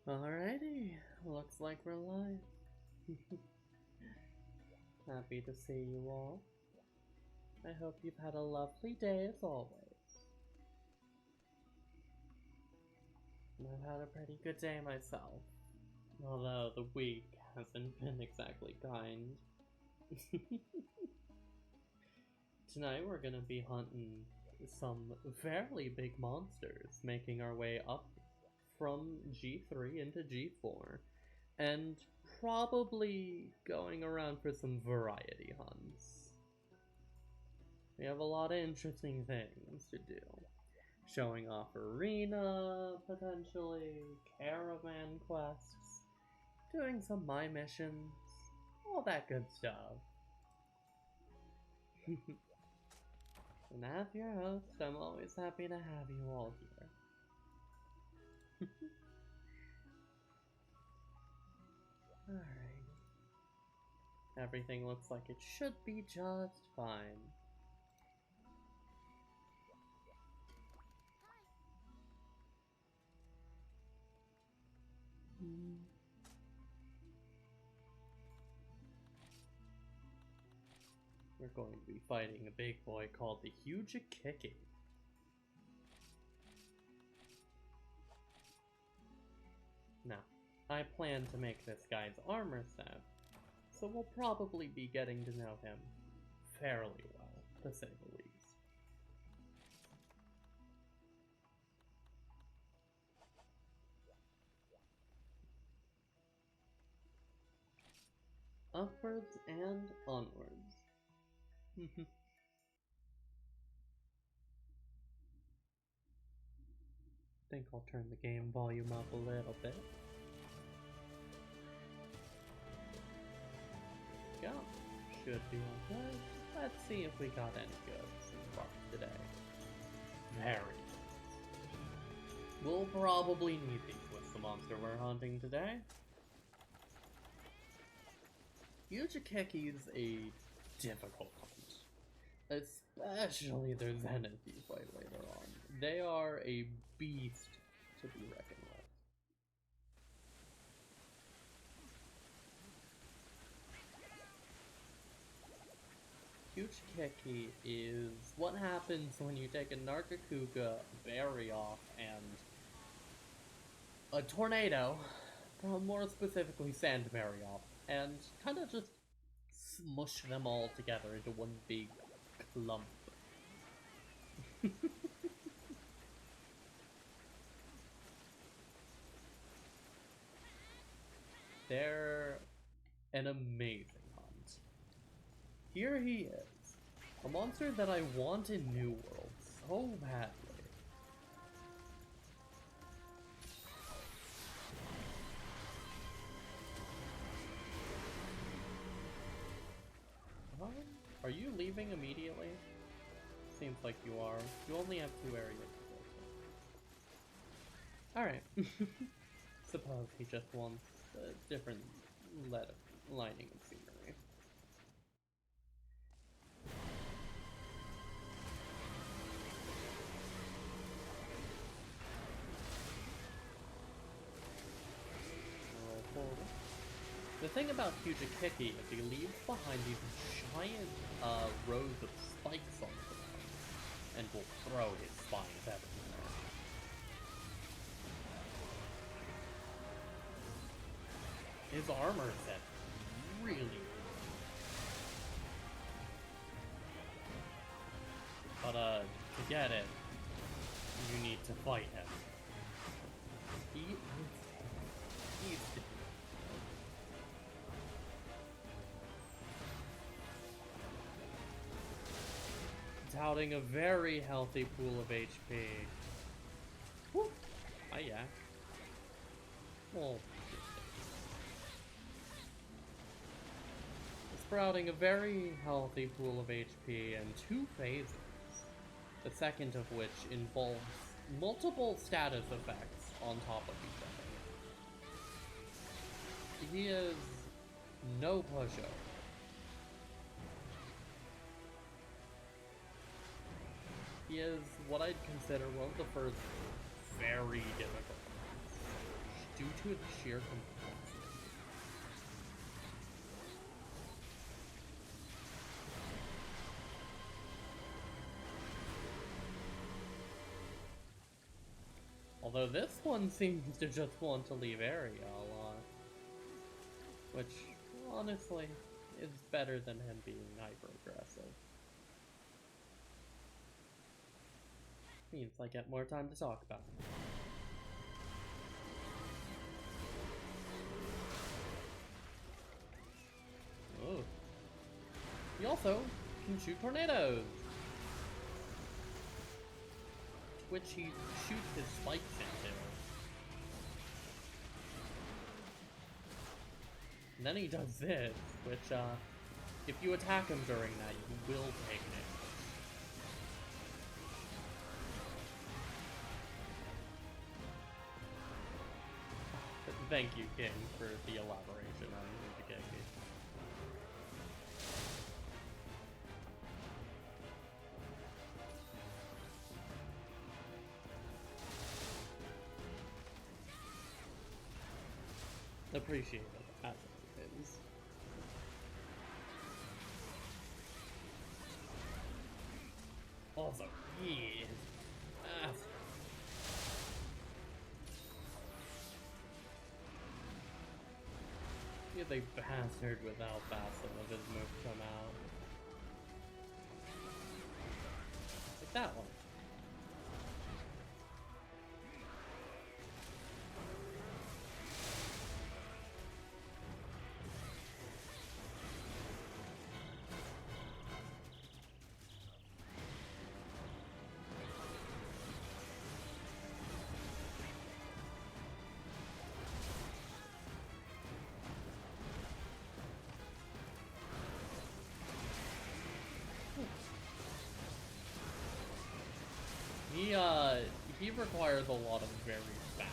Alrighty, looks like we're live. Happy to see you all. I hope you've had a lovely day as always. I've had a pretty good day myself, although the week hasn't been exactly kind. Tonight we're gonna be hunting some fairly big monsters, making our way up from G3 into G4, and probably going around for some variety hunts. We have a lot of interesting things to do. Showing off arena, potentially, caravan quests, doing some my missions, all that good stuff. And as your host, I'm always happy to have you all here. Alright. Everything looks like it should be just fine. We're going to be fighting a big boy called the Hujikiki. Now, I plan to make this guy's armor set, so we'll probably be getting to know him fairly well, to say the least. Upwards and onwards. Think I'll turn the game volume up a little bit. Go. Should be okay. Let's see if we got any goods so far today. Very good. We'll probably need these with the monster we're hunting today. Hujikiki's a difficult hunt, especially their Zenith you fight later on. They are a beast to be reckoned with. Hujikiki is what happens when you take a Nargacuga, berry off, and a tornado, more specifically sandberry off, and kind of just smush them all together into one big clump. They're an amazing hunt. Here he is, a monster that I want in New World so badly. Are you leaving immediately? Seems like you are. You only have 2 areas to go to. Alright. Suppose he just wants a different lining of scenery. Roll forward. The thing about Hujikiki is he leaves behind these giant rows of spikes on the ground and will throw his spines everywhere. His armor set really good. But to get it, you need to fight him. He's touting a very healthy pool of HP. Woo! Hiya. Well, sprouting a very healthy pool of HP in 2 phases, the second of which involves multiple status effects on top of each other. He is no pushover. He is what I'd consider one of the first very difficult, stupid due to its sheer complexity. Although this one seems to just want to leave area a lot. Which, honestly, is better than him being hyper-aggressive. Means I get more time to talk about it. Oh. He also can shoot tornadoes! Which he shoots his spikes into. And then he does this, which, if you attack him during that, you will take it. Thank you, King, for the elaboration on Hujikiki. Appreciate it, as it is. Also, yeah. Yeah, they bastard without Bassett of his move come out. Like that one. He requires a lot of very fast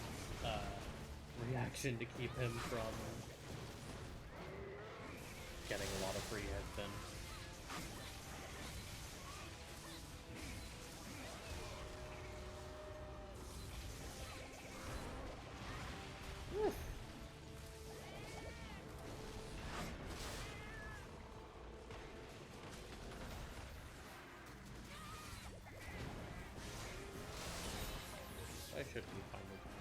reaction to keep him from getting a lot of free hits in. I should be fine with that.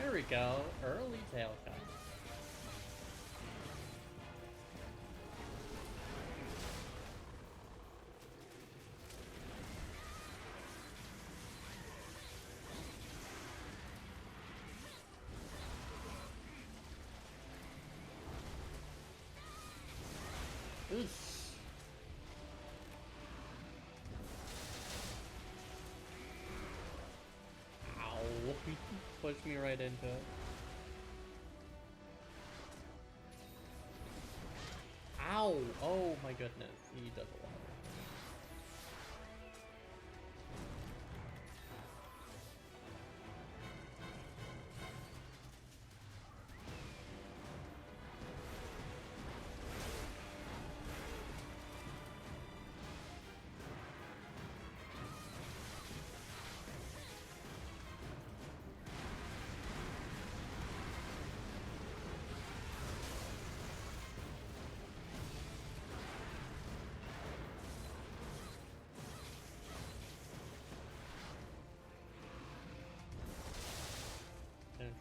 There we go. Early tail cut. Oof. Ow. Pushed me right into it. Ow! Oh my goodness. He does a lot.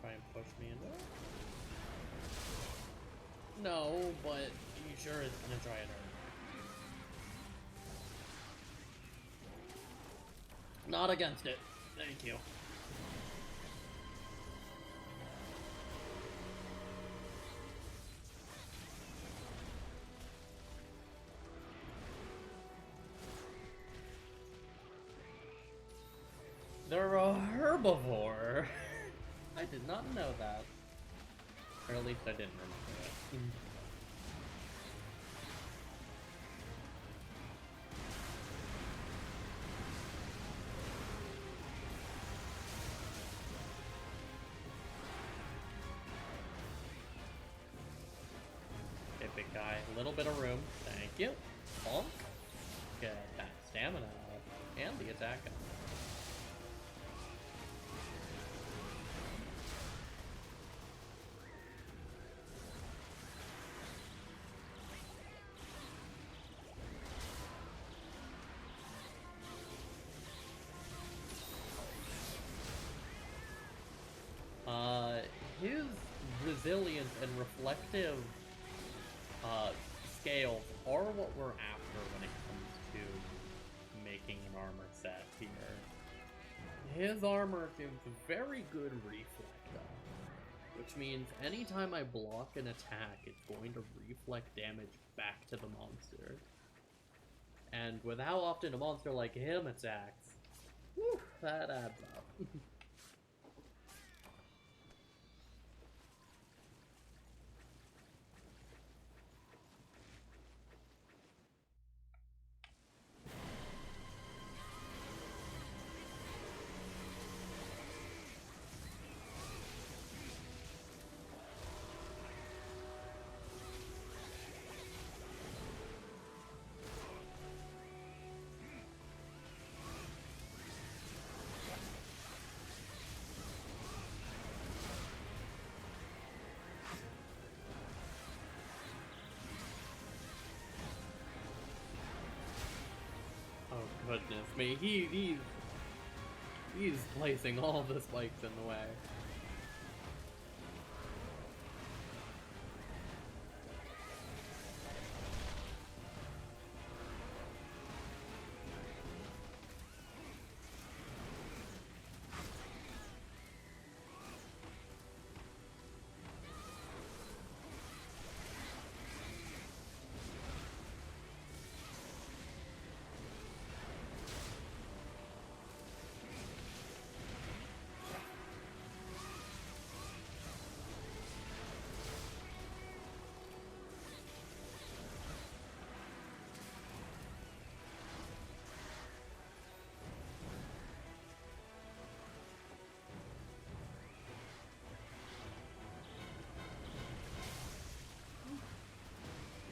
Try and push me into it? No, but he sure is gonna try it hard. Not against it. Thank you. They're a herbivore. I did not know that. Or at least I didn't remember it. guy a little bit of room. Thank you. Bonk. Get that stamina up and the attack up. His resilience and reflective scales are what we're after when it comes to making an armor set here. His armor gives very good reflect, which means anytime I block an attack, it's going to reflect damage back to the monster. And with how often a monster like him attacks, whew, that adds up. Goodness me, he's placing all the spikes in the way.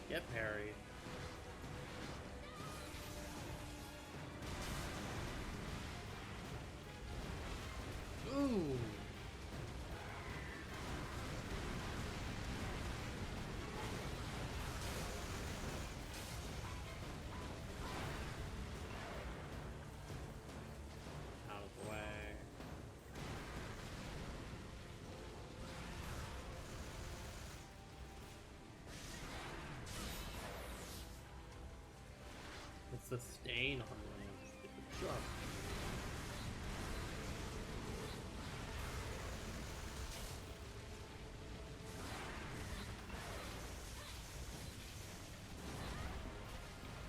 Get parried. Ooh. Out of the way. The sustain on Lance did the job.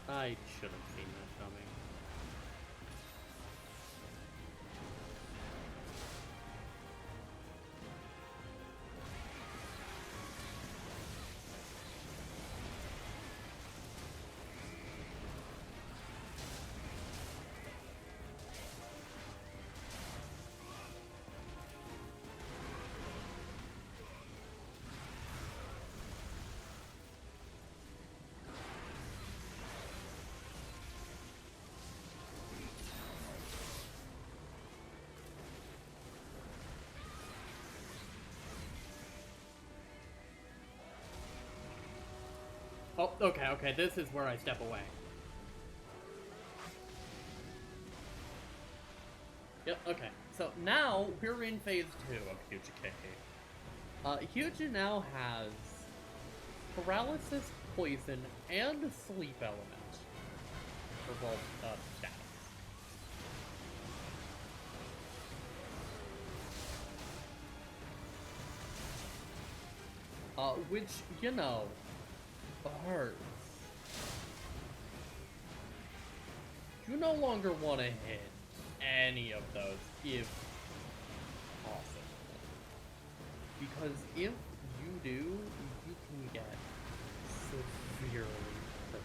I should have seen that coming. Oh, okay, this is where I step away. Yep, okay. So now we're in phase 2 of Hujikiki. Huji now has paralysis, poison, and sleep element for both stats. Which, you know, hurts. You no longer want to hit any of those if possible. Because if you do, you can get severely hurt.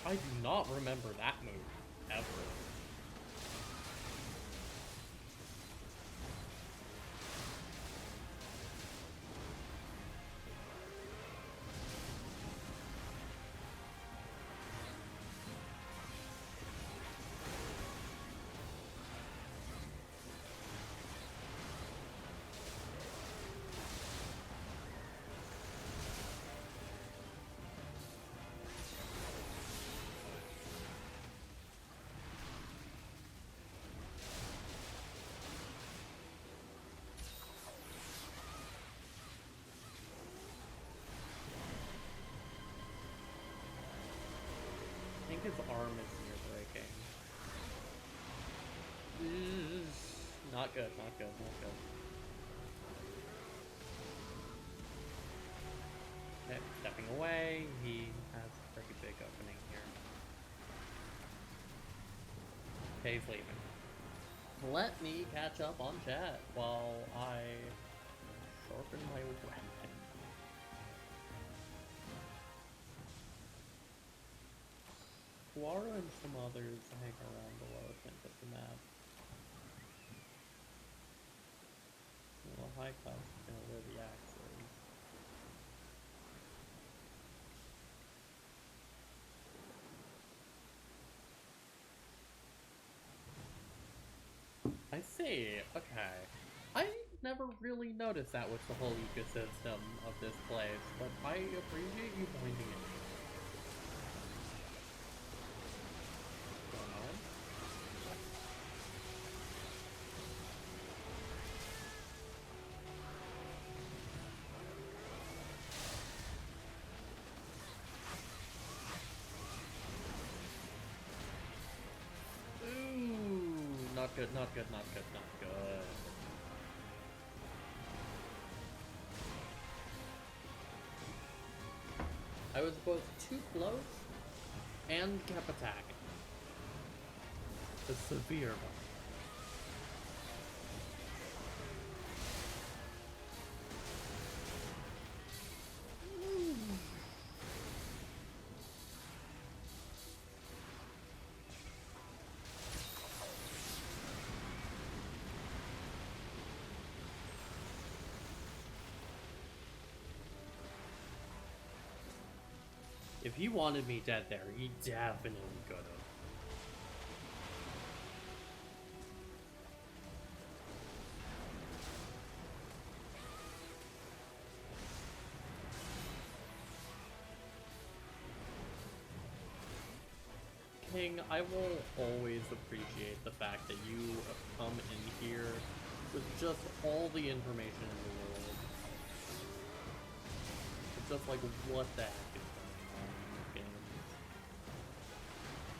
I do not remember that move, ever. I think his arm is near breaking. Not good, not good, not good. Okay, stepping away, he has a pretty big opening here. Okay, he's leaving. Let me catch up on chat while I sharpen my weapon. Guaro and some others hang around the lower end of the map. Well, high class is where the axe is. I see, okay. I never really noticed that with the whole ecosystem of this place, but I appreciate you pointing it out. Not good, not good, not good, not good. I was both too close and kept attacking. The severe one. If he wanted me dead there, he definitely could have. King, I will always appreciate the fact that you have come in here with just all the information in the world. It's just like, what the heck is going on in this game?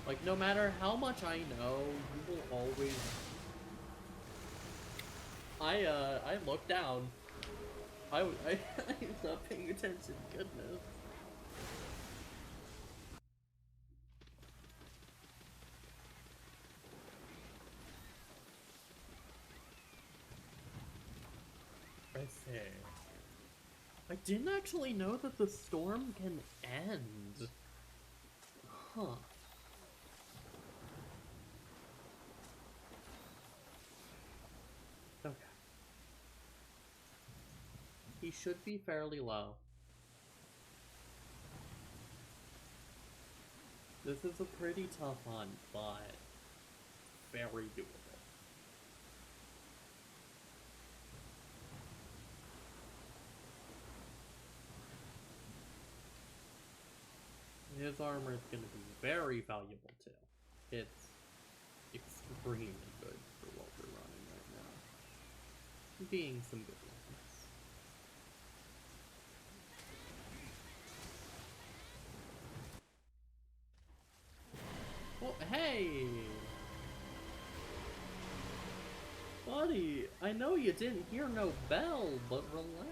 Like, no matter how much I know, you will always... I looked down. I was not paying attention, goodness. I see. I didn't actually know that the storm can end. Huh. Okay. He should be fairly low. This is a pretty tough hunt, but very doable. His armor is going to be very valuable too. It's extremely good for what we're running right now. Being some good ones. Well, hey! Buddy, I know you didn't hear no bell, but relax.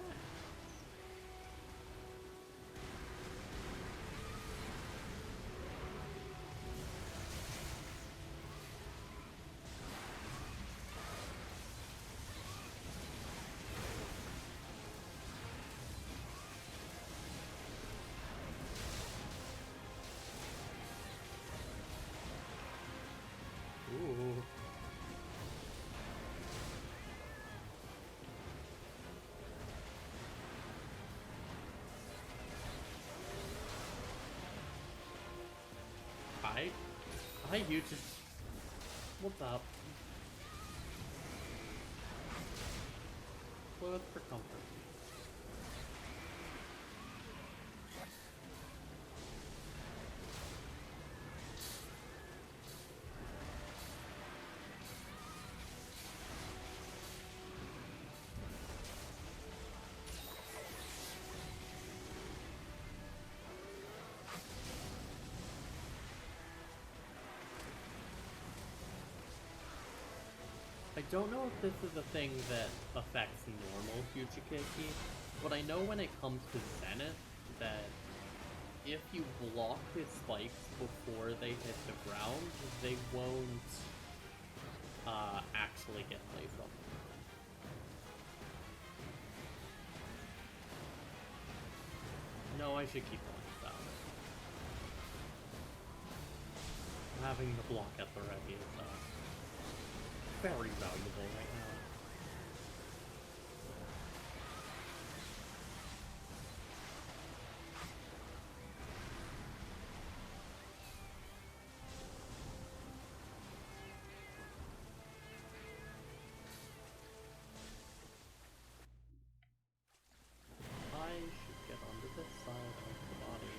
Hi, you just... What's up? Clothes for comfort. I don't know if this is a thing that affects normal Hujikiki, but I know when it comes to Zenith that if you block his spikes before they hit the ground, they won't actually get placed on them. No, I should keep going with that. Having the block at the ready is very valuable right now. I should get onto this side of the body.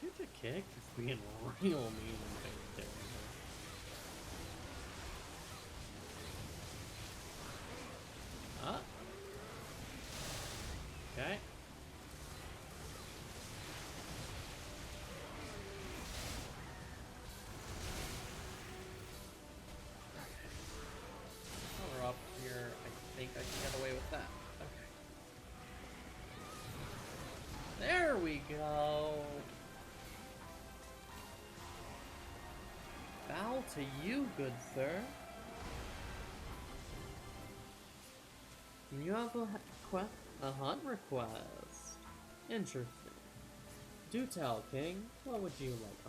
Hujikiki is being real mean and big. Huh? Okay. Power up here. I think I can get away with that. Okay. There we go. Bow to you, good sir. You have a hunt request. Interesting. Do tell, King. What would you like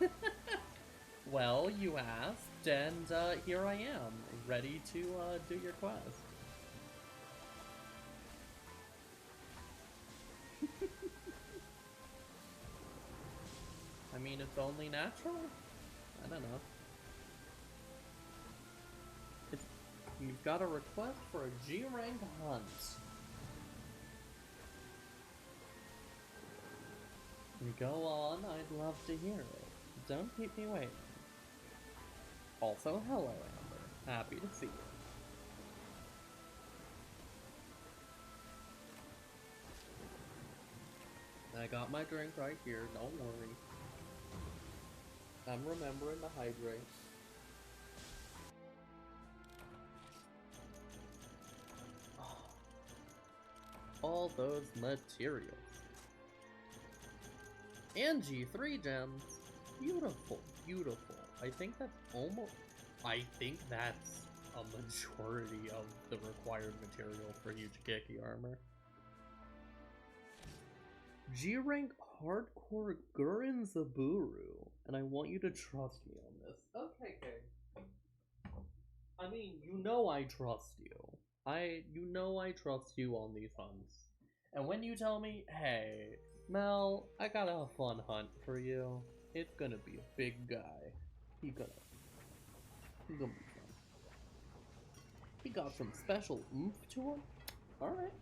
hunted? Well, you asked, and here I am, ready to do your quest. I mean, it's only natural? I don't know. You've got a request for a G-rank hunt. Go on, I'd love to hear it. Don't keep me waiting. Also, hello, Amber. Happy to see you. I got my drink right here, don't worry. I'm remembering to hydrate. All those materials. And G3 gems. Beautiful, beautiful. I think that's a majority of the required material for Hujikiki armor. G-rank hardcore Gurren Zaburu, and I want you to trust me on this. Okay, King. I mean, you know I trust you. You know I trust you on these hunts. And when you tell me, hey, Mel, I got a fun hunt for you, it's gonna be a big guy. He's gonna be fun. He got some special oomph to him. Alright.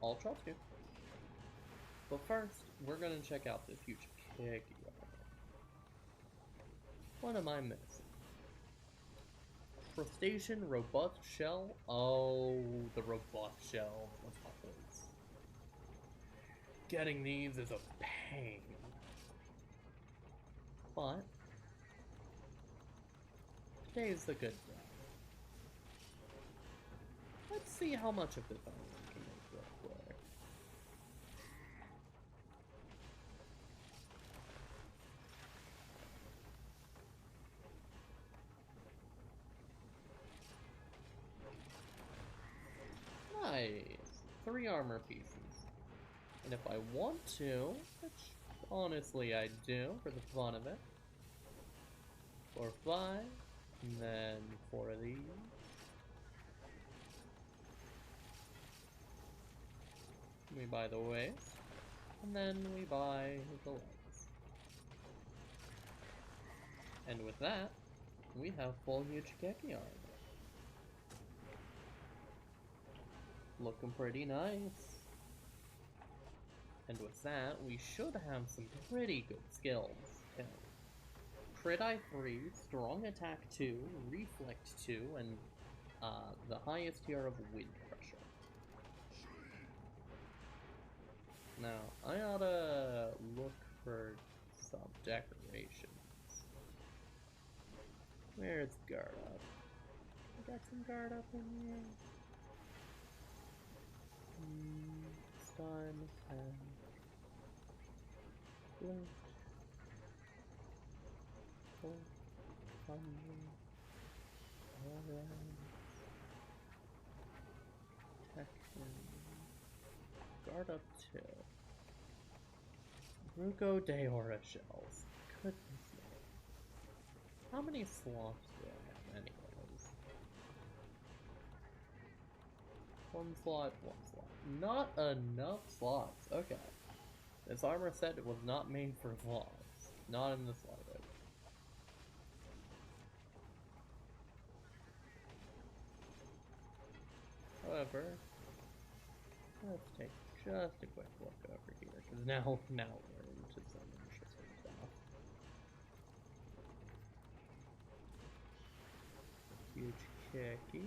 I'll trust you. But first, we're gonna check out this Hujikiki armor. What am I missing? Crustacean robust shell? Oh, the robust shell. What's my place? getting these is a pain. But today's a good day. Let's see how much of this I can make real quick. Nice! 3 armor pieces. And if I want to, which honestly I do for the fun of it, 4 or 5, and then 4 of these. We buy the waist, and then we buy the legs. And with that, we have full Hujikiki armor. Looking pretty nice. And with that, we should have some pretty good skills. Okay. Crit I 3, Strong Attack 2, Reflect 2, and the highest tier of Wind Pressure. Now, I oughta look for some decorations. Where's guard up? I got some guard up in here. Stun and blink. Guard up 2. Ruko Deora shells. Goodness me. How many slots do I have anyways? 1 slot, 1 slot. Not enough slots. Okay. This armor set was not made for slots. Not in the slightest. However, let's take just a quick look over here, because now we're into some interesting stuff. Hujikiki.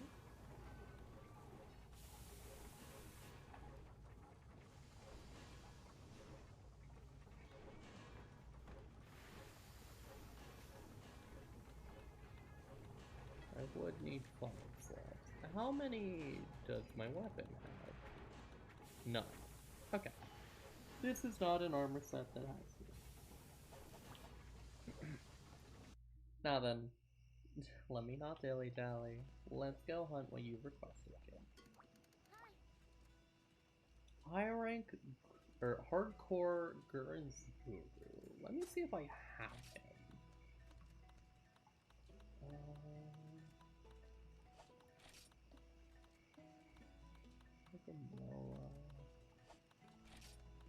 I would need 5 slots. How many does my weapon have? None. Okay. This is not an armor set that has to. Now then, let me not dilly-dally. Let's go hunt what you requested, kid. High rank, or hardcore Gurren's Guru. Let me see if I have him.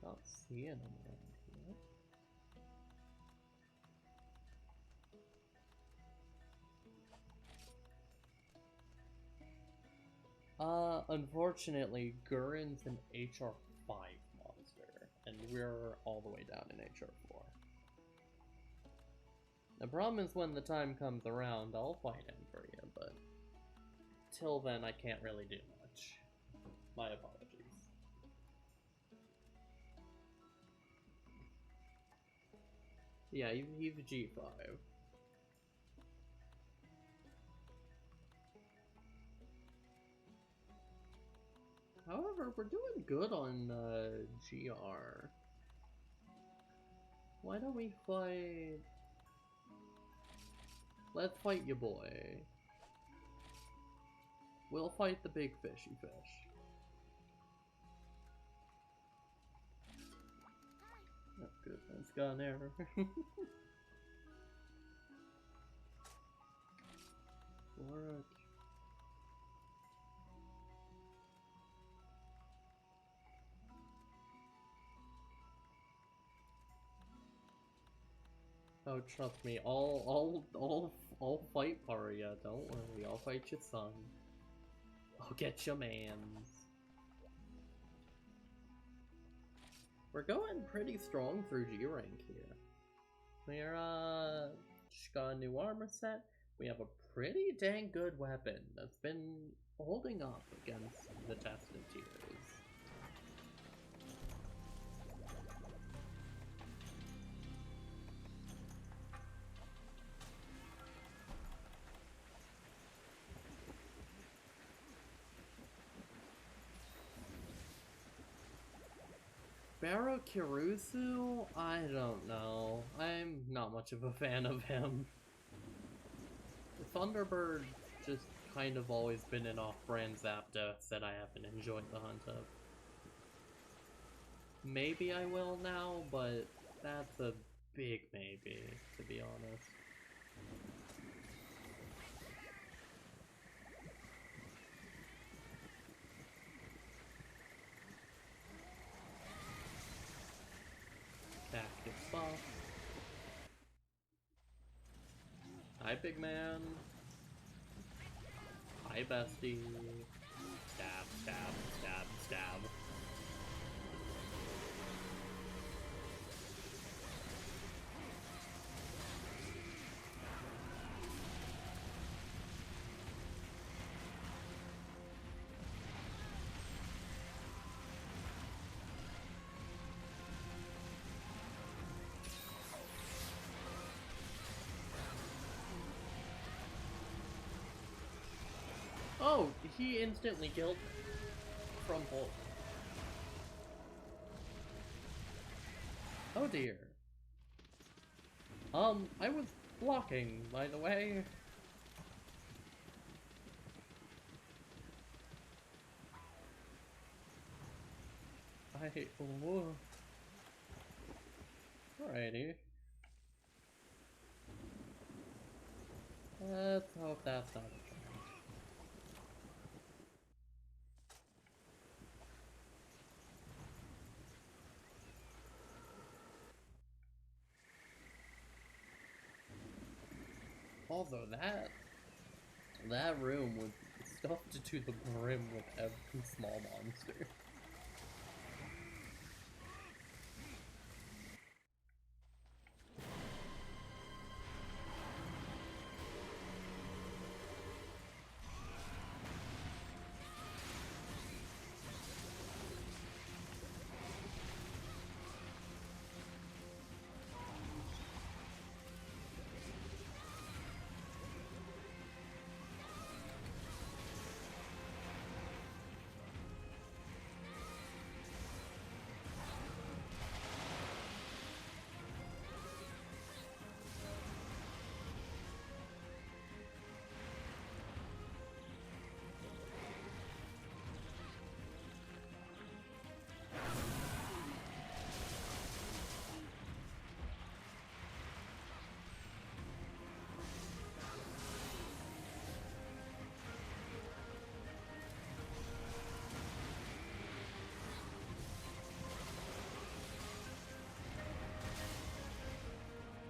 Not seeing him around here. Unfortunately, Gurren's an HR5 monster, and we're all the way down in HR4. The problem is when the time comes around, I'll fight him for you, but till then I can't really do much. My apologies. Yeah, he's a G5. However, we're doing good on GR. Why don't we fight... Let's fight your boy. We'll fight the big fishy fish. Oh goodness, got an error. Work. Oh, trust me, I'll fight Paria, don't worry, I'll fight your son. I'll get your mans. We're going pretty strong through G rank here. We're just got a new armor set. We have a pretty dang good weapon that's been holding up against the tested tiers. Barokirusu? I don't know. I'm not much of a fan of him. Thunderbird just kind of always been an off-brand Zapdos that I haven't enjoyed the hunt of. Maybe I will now, but that's a big maybe, to be honest. Cactus buff. Hi, big man. Hi, bestie. Stab, stab, stab, stab. Oh, he instantly killed from hold. Oh dear. I was blocking, by the way. Whoa. Alrighty. Let's hope that's not a trend. Although that room was stuffed to the brim with every small monster.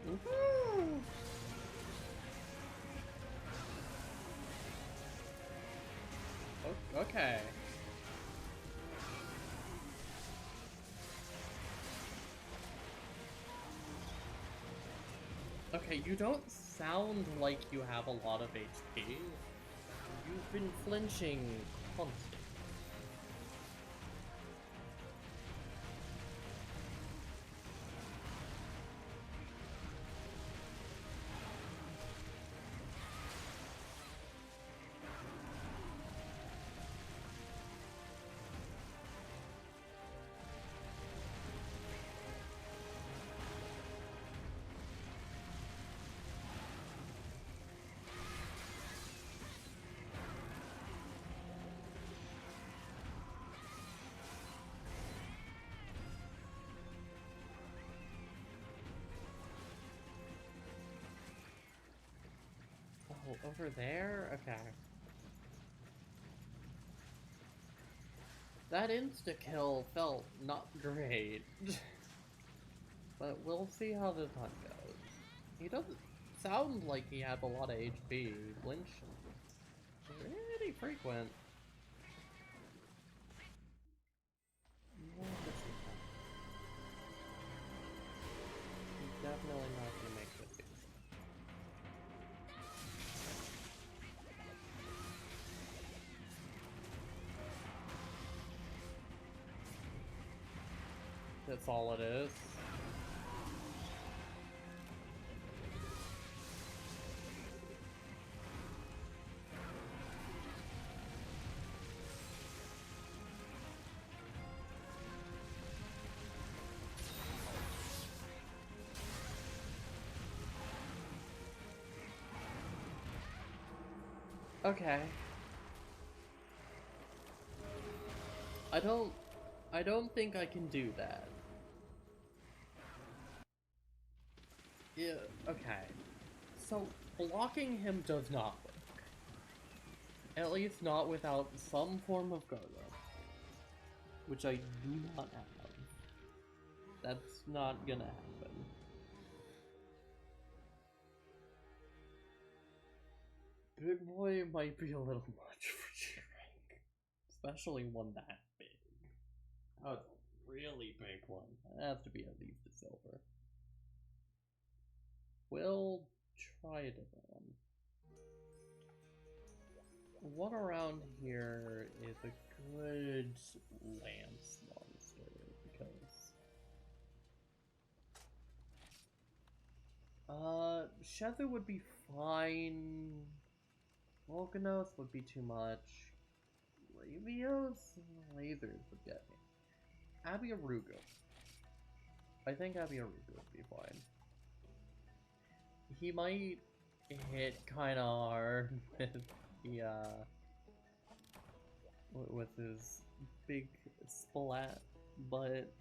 Woohoo! Okay. Okay, you don't sound like you have a lot of HP. You've been flinching constantly. Oh, over there? Okay. That insta-kill felt not great. But we'll see how this hunt goes. He doesn't sound like he has a lot of HP. Flinch pretty frequent. He's definitely not gonna make this easy. That's all it is. Okay. I don't think I can do that. Yeah, okay. So, blocking him does not work. At least not without some form of guard-up. Which I do not have. That's not gonna happen. Big boy might be a little much for G rank. Especially one that big. Oh, it's a really big one. It has to be at least a silver. We'll try a different one. What around here is a good lance monster? Because Shezu would be fine. Volcanos would be too much. Ravios? Lasers would get me. Abiaruga. I think Abiaruga would be fine. He might hit kinda hard with the, with his big splat, but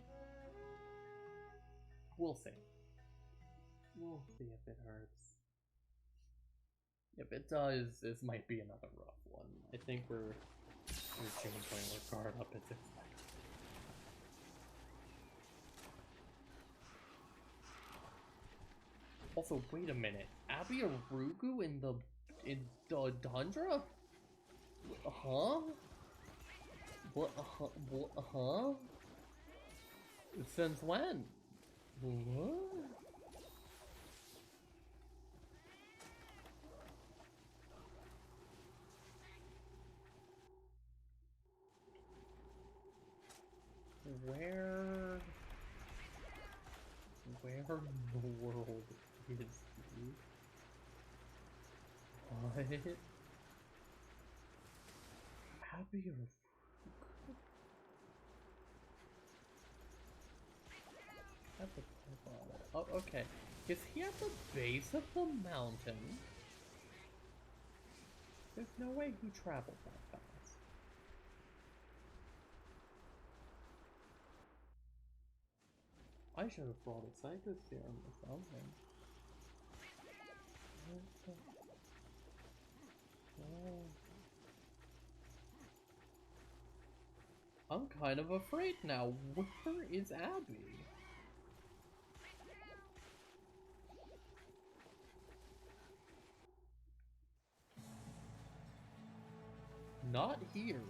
we'll see. We'll see if it hurts. If it does, this might be another rough one. I think we're reaching a point where guard up is expected. Also, wait a minute. Abiarugu in the tundra? Huh? What? Huh? Since when? What? Where in the world is he? What? Abiarugu? At the oh, okay. Is he at the base of the mountain? There's no way he traveled that fast. I should have brought a Psycho Serum or something. I'm kind of afraid now. Where is Abby? Not here.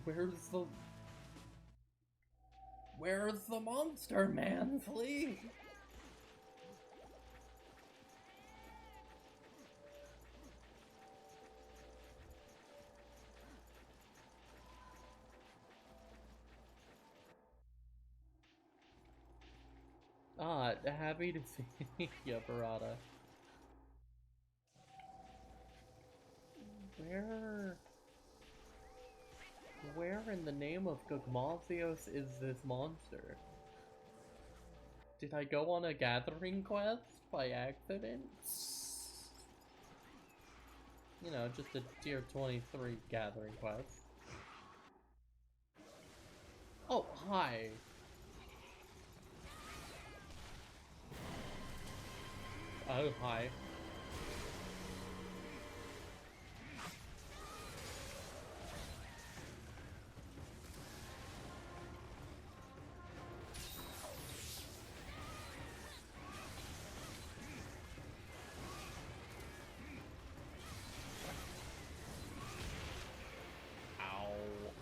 What? Where's the monster, man? Please. Ah, happy to see you, Barada. Where in the name of Gugmazios is this monster? Did I go on a gathering quest by accident? You know, just a tier 23 gathering quest. Oh, hi. Oh, hi.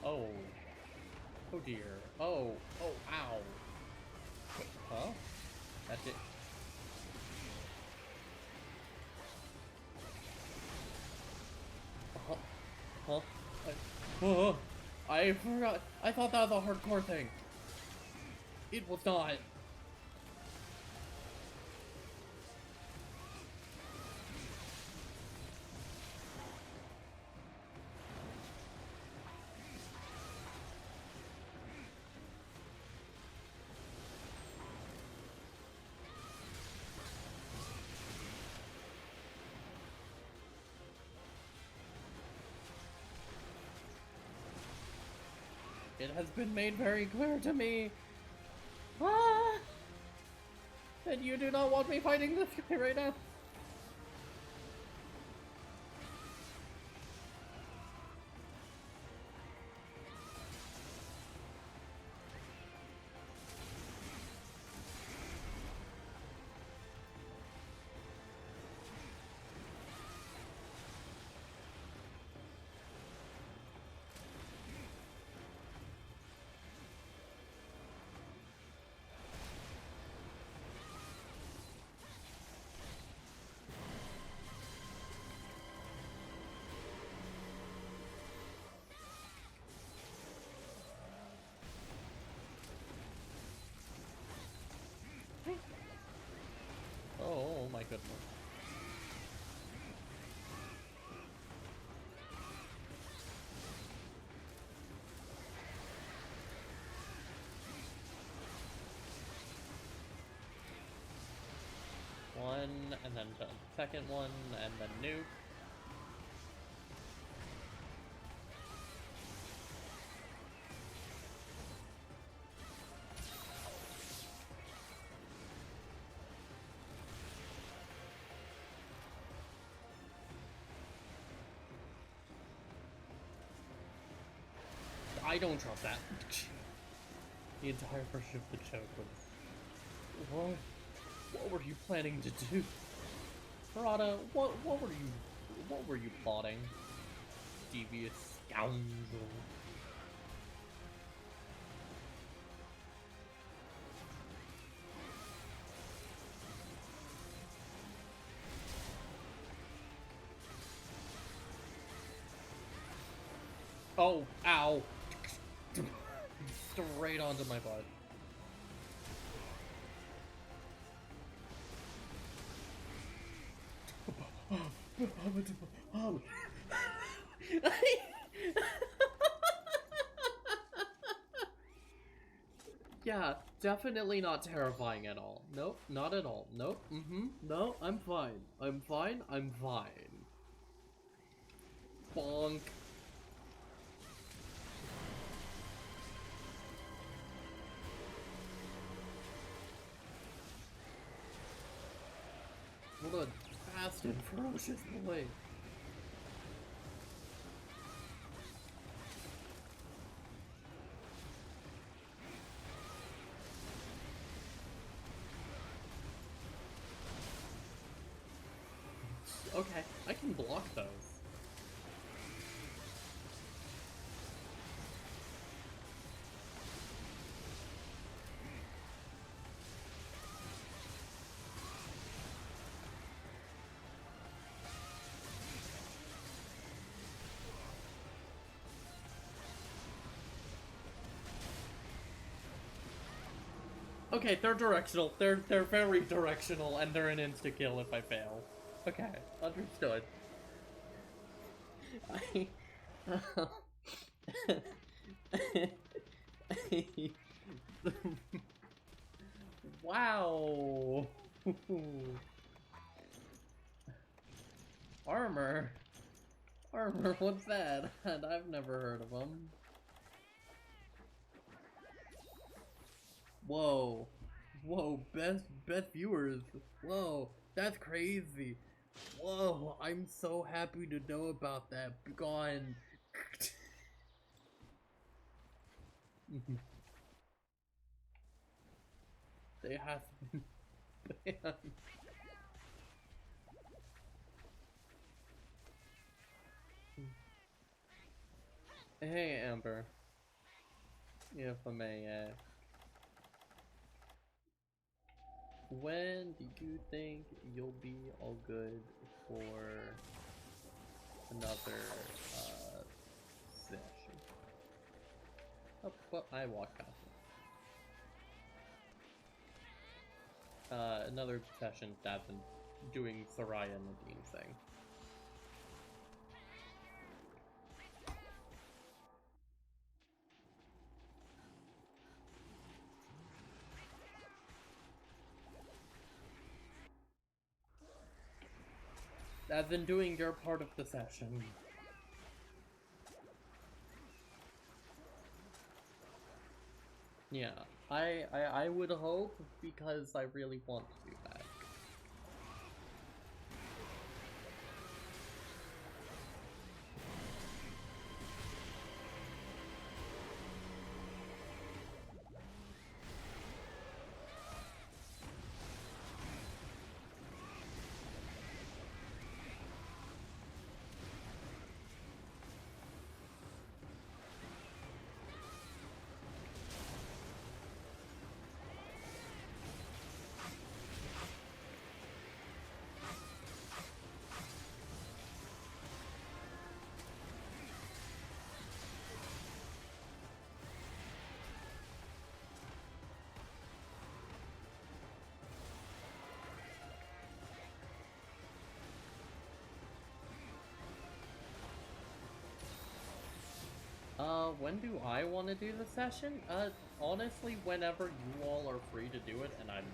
Oh. Oh dear. Oh. Oh, ow. Wait, huh? That's it. Huh? I forgot. I thought that was a hardcore thing. It was not. It has been made very clear to me. Ah! That you do not want me fighting this guy right now. Oh my goodness. One, and then the second one, and then nuke. I don't trust that. The entire version of the joke was... What were you planning to do? Parada, what were you plotting? Devious scoundrel. Oh, ow. Straight onto my butt. Yeah, definitely not terrifying at all. Nope, not at all. Nope, no, I'm fine. I'm fine, I'm fine. Bonk. What a fast and ferocious boy. Okay, I can block those. Okay, they're directional. They're very directional, and they're an insta-kill if I fail. Okay, understood. Wow. Armor. Armor, what's that? I've never heard of them. Whoa. Whoa, best viewers. Whoa, that's crazy. Whoa, I'm so happy to know about that. Gone. They have been banned. Hey, Amber. If I may ask. When do you think you'll be all good for another session? Oh, but I walked past it. Another session that's been doing Soraya and Nadine thing. I've been doing your part of the session. Yeah, I would hope, because I really want to do that. When do I want to do the session? Honestly, whenever you all are free to do it and I'm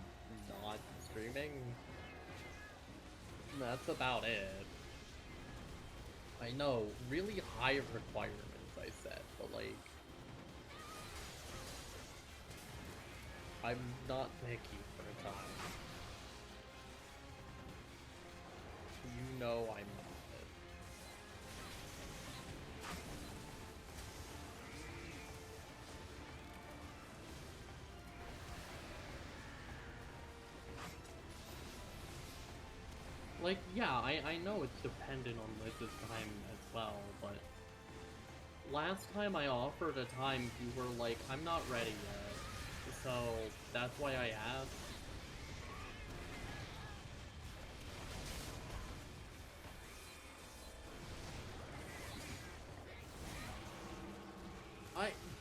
not streaming, that's about it. I know, really high requirements I set, but like, I'm not picky for time. You know I'm not. Like, yeah, I know it's dependent on Liz's time as well, but last time I offered a time, you were like, I'm not ready yet, so that's why I asked.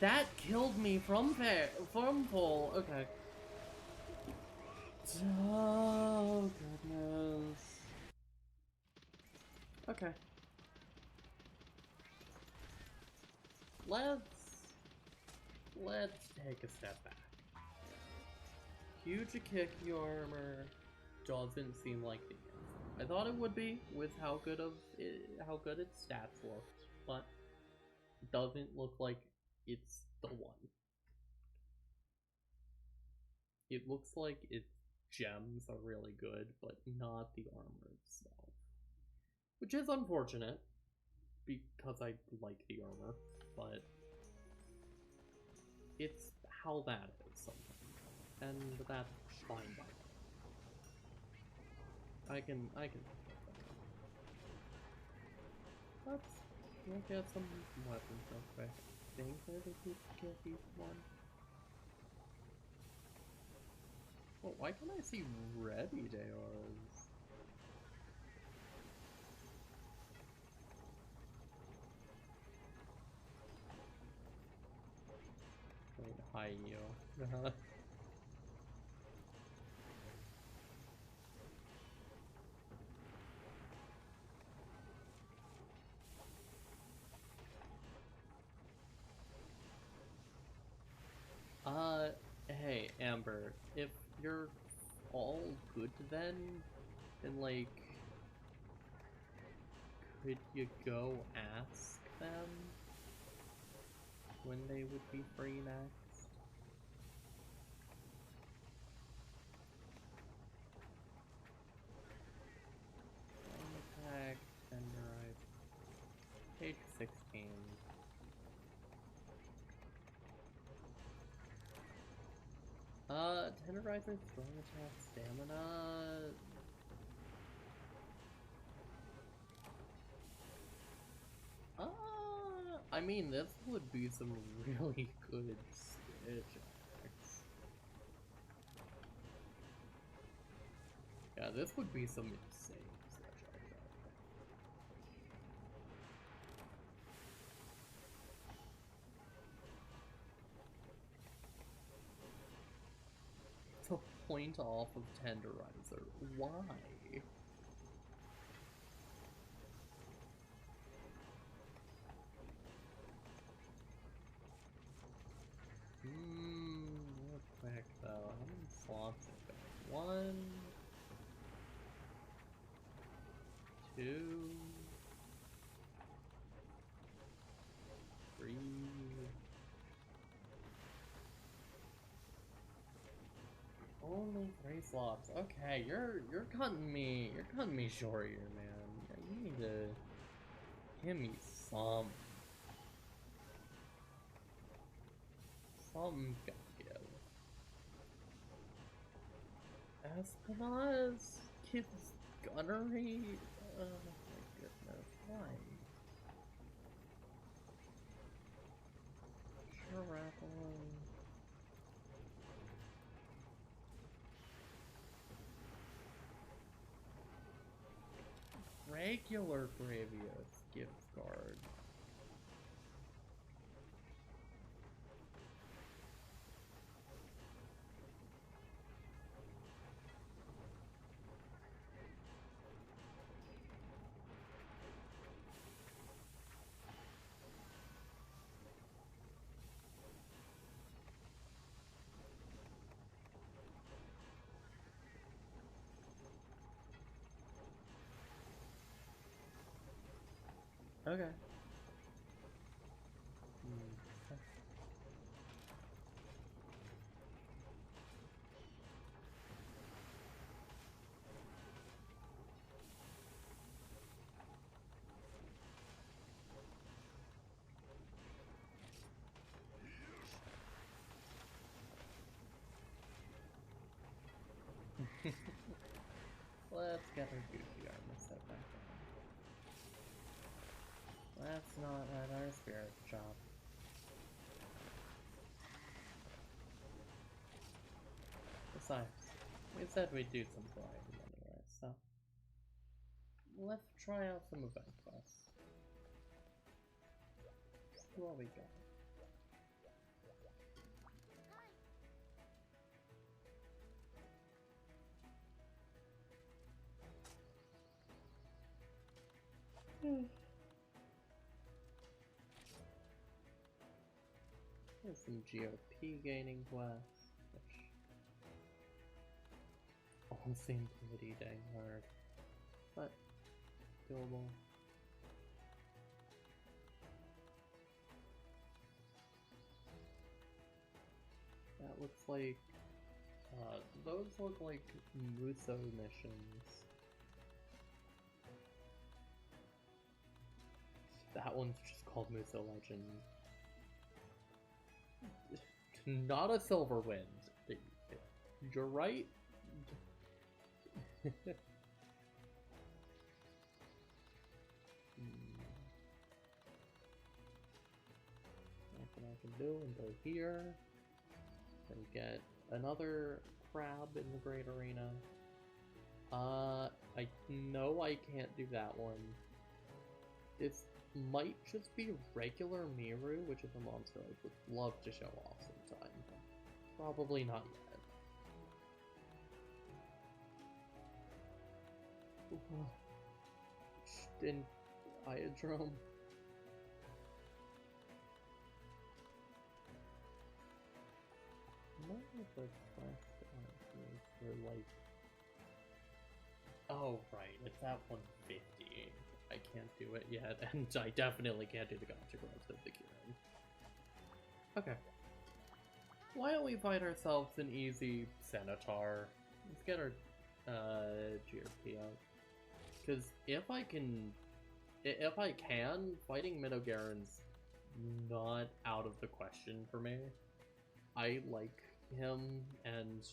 That killed me from full. Okay. Oh, goodness. Okay. Let's take a step back. Hujikiki armor doesn't seem like the answer. I thought it would be with how good its stats looked, but it doesn't look like it's the one. It looks like its gems are really good, but not the armor itself. Which is unfortunate, because I like the armor, but it's how that is sometimes. And that's fine by me. I can live with that. Let's look at some weapons real quick. I think they're the Hujikiki one. Oh, why can't I see ready Deors? Wait, hi you. Hey, Amber, if you're all good then like, could you go ask them when they would be free next? Attack, tenderize, page 16. Tenderizer, strong attack, stamina. I mean, this would be some really good Stitch X. Yeah, this would be some insane Stitch X. To point off of Tenderizer. Why? Real quick though, how many slots are there? 1, 2, 3, slops. Okay, you're cutting me short here, man. Yeah, you need to give me some. Some gotta give. Espina's kids gunnery. Oh my goodness, why? Shrapnel. Regular Gravius gift card. Okay. Let's get our goofy armor set back on. Let's not let our spirit chop. Besides, we said we'd do some variety anyway, so let's try out some event quests. See what we got. There's some GOP gaining quests, which all seem pretty dang hard, but doable. That looks like, those look like Muso missions. That one's just called Muso Legend. Not a silver wind. You're right. Nothing I can do until here. Then get another crab in the Great Arena. I know I can't do that one. This might just be regular Miru, which is a monster I would love to show off sometime. Probably not yet. In Iodrome. None of the quest for like... Oh, right, it's at 150. I can't do it yet, and I definitely can't do the gotcha gloves of the Kieran. Okay. Why don't we find ourselves an easy Centaur? Let's get our GRP out. Because if I can, fighting Minogaron's not out of the question for me. I like him, and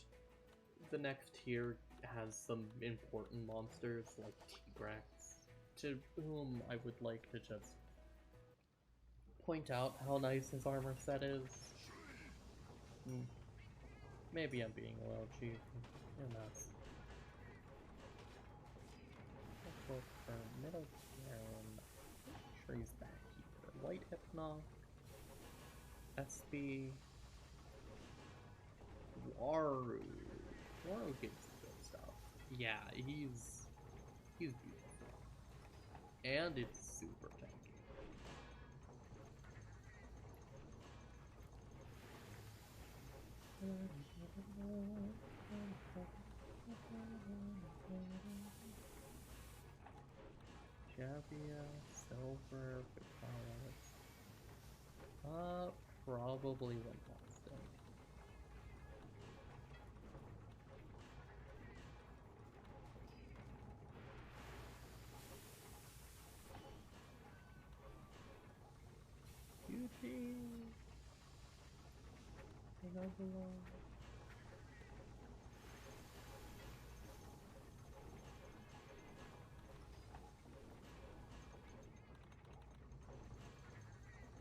the next tier has some important monsters like Tigrex, to whom I would like to just point out how nice his armor set is. Maybe I'm being a little cheap. Who knows? Let's look for Middle Karen. Trees back here. White Hypnoc. SB. Waru. Waru gets some good stuff. Yeah, he's beautiful. And it's super tanky. Javia, Silver, Picalis. Probably Fantastic. level up.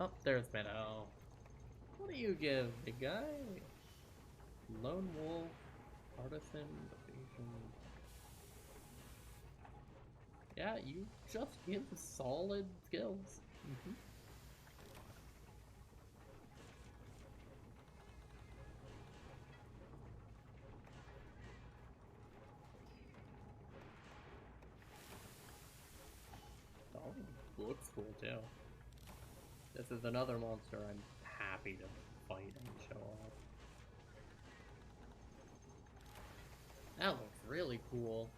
Oh, there's Meadow. What do you give, big guy? Lone Wolf, Artisan, Evasion. Yeah, you just give solid skills. Oh, looks cool too. This is another monster I'm happy to fight and show off. That looks really cool.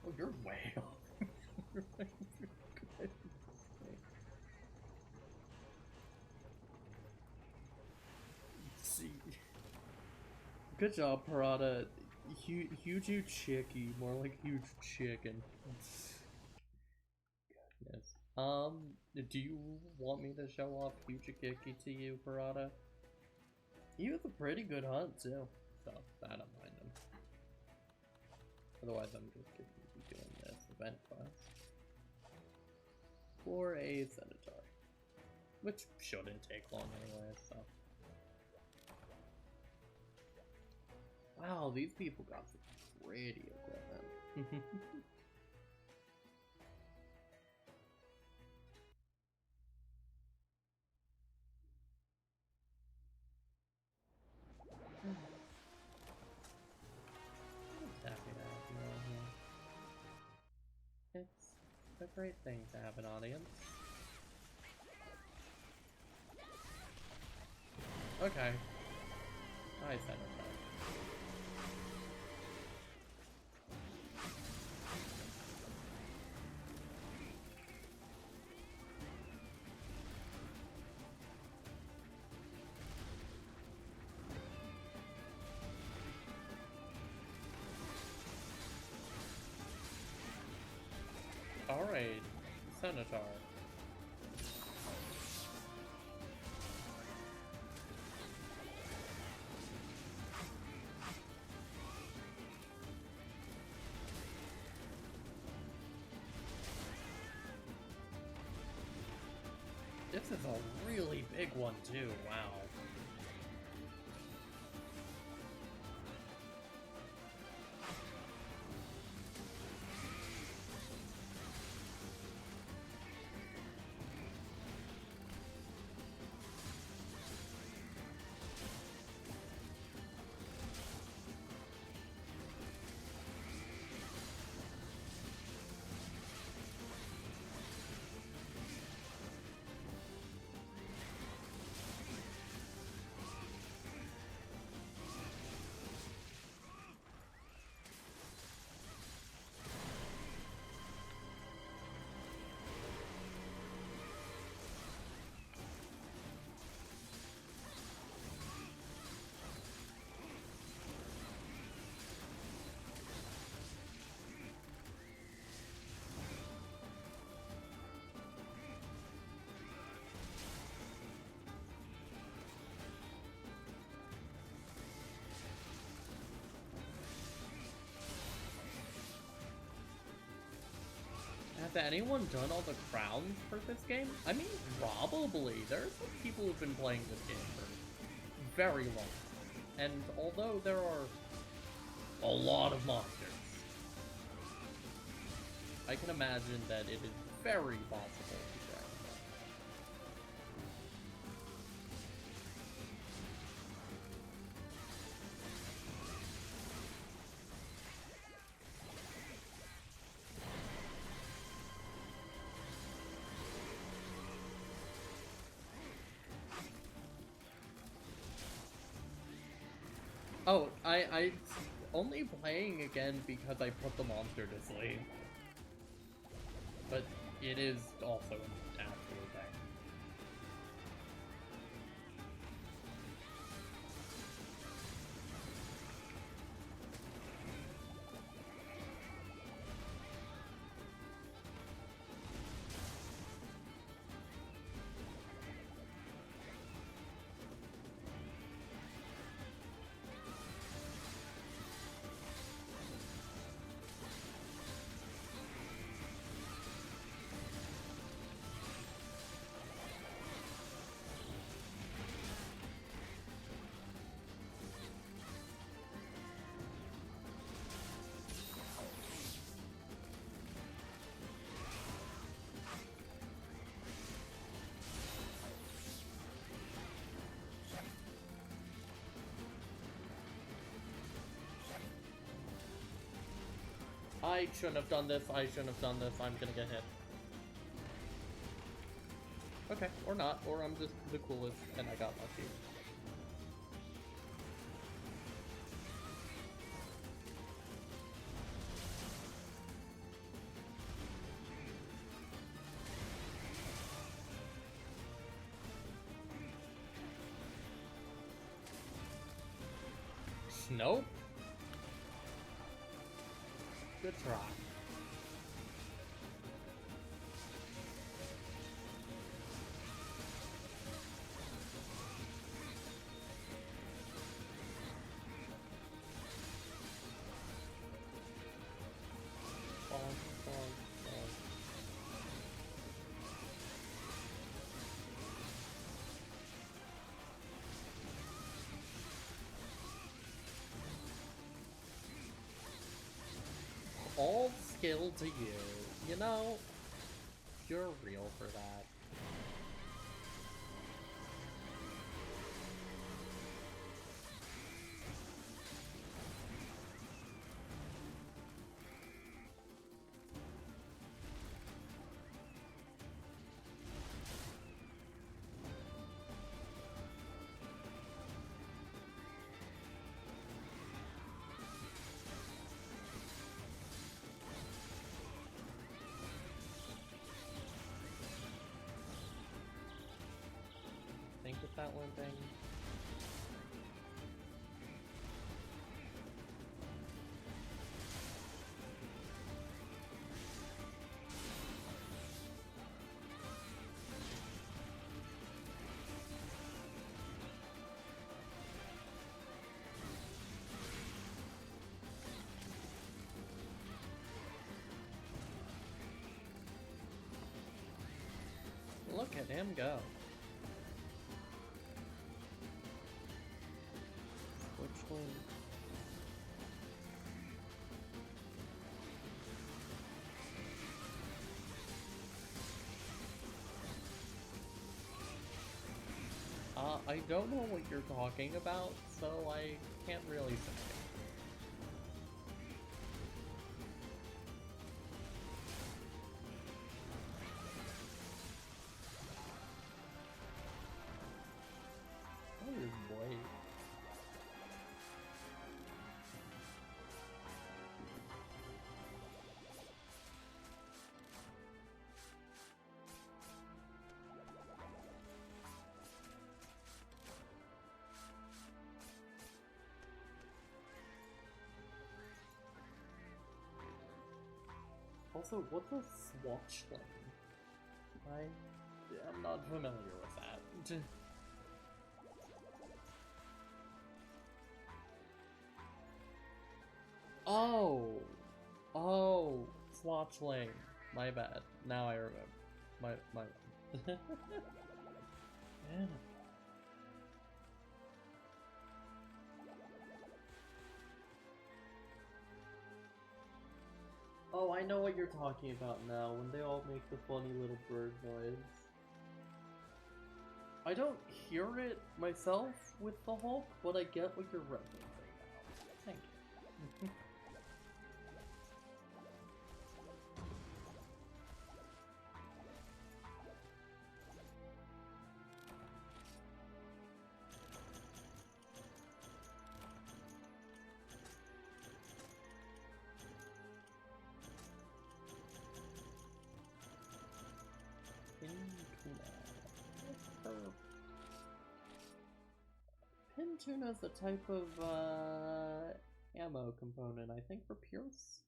Oh, you're way off. See. Good job, Parada. Hujikiki, more like huge chicken. Goodness. Do you want me to show off Hujikiki to you, Parada? He was a pretty good hunt too, so I don't mind him. Otherwise, I'm just going to be doing this event quest for a Centaur, which shouldn't take long anyway, so. Wow, these people got some pretty equipment. Happy to have you on here. It's a great thing to have an audience. Okay. I said it. Alright, Senator. This is a really big one too, wow. Has anyone done all the crowns for this game? I mean, probably. There are some people who've been playing this game for very long. And although there are a lot of monsters, I can imagine that it is very possible to try. Oh, I only playing again because I put the monster to sleep. But it is also an absolute thing. I shouldn't have done this, I shouldn't have done this, I'm gonna get hit. Okay, or not, or I'm just the coolest and I got lucky. Nope. Good try. All skill to you. You know, you're real for that. Think with that one thing. Look at him go. Which one? I don't know what you're talking about, so I can't really say. Oh boy. Also, what's a swatch thing? I'm not familiar with that. Oh, Swatchling. My bad. Now I remember. My bad. Yeah. Oh, I know what you're talking about now, when they all make the funny little bird noise. I don't hear it myself with the Hulk, but I get what you're referencing now. Thank you. Pin tuna is a type of ammo component, I think, for Pierce.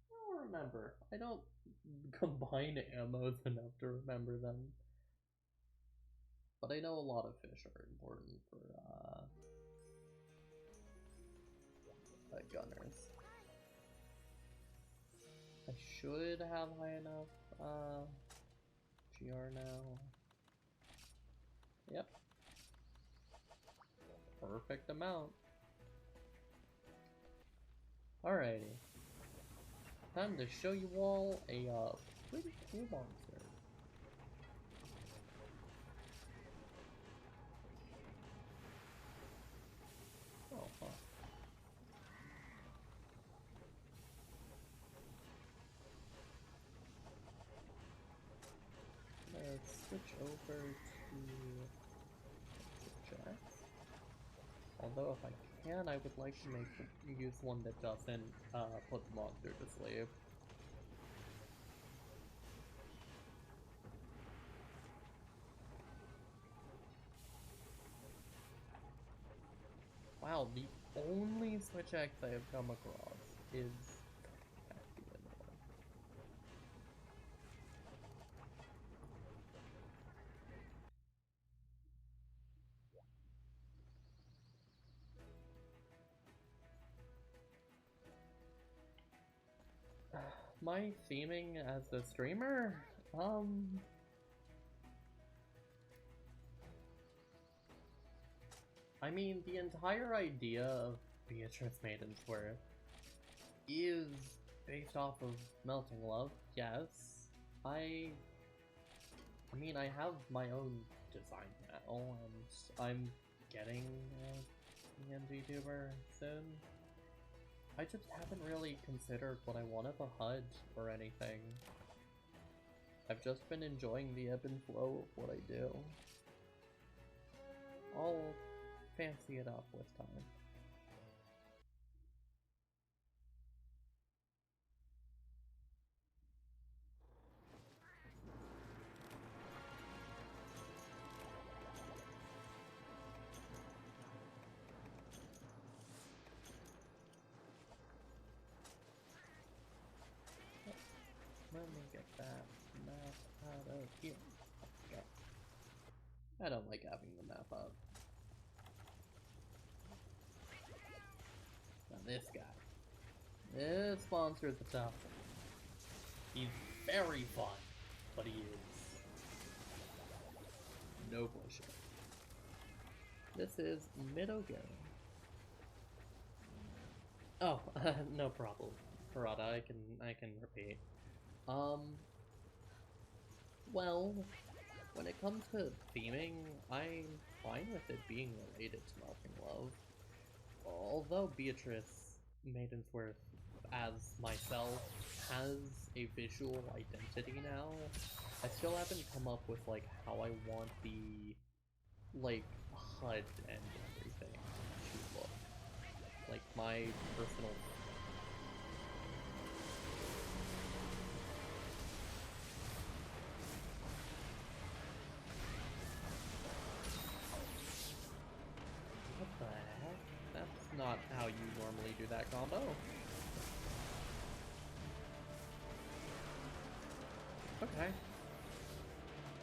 I don't remember. I don't combine ammos enough to remember them. But I know a lot of fish are important for gunners. I should have high enough GR now. Yep. Perfect amount. Alrighty. Time to show you all a pretty cool monster. Oh, huh. prefer to check. Although if I can, I would like to use one that doesn't put the monster to sleep. Wow, the only Switch X I have come across is my theming as a streamer? I mean, the entire idea of Beatrice Maidensworth is based off of Melting Love, yes. I mean, I have my own design now, and I'm getting a VTuber soon. I just haven't really considered what I want of a HUD or anything. I've just been enjoying the ebb and flow of what I do. I'll fancy it up with time. Let me get that map out of here. Go. I don't like having the map up. Now this guy. This monster is the tough one. He's very fun, but he is no bullshit. This is Midogame. Oh, no problem. Parada, I can repeat. Well, when it comes to theming, I'm fine with it being related to Melting Love. Although Beatrice Maidensworth, as myself, has a visual identity now, I still haven't come up with, like, how I want the, like, HUD and everything to look. Like, my personal... What the heck? That's not how you normally do that combo. Okay.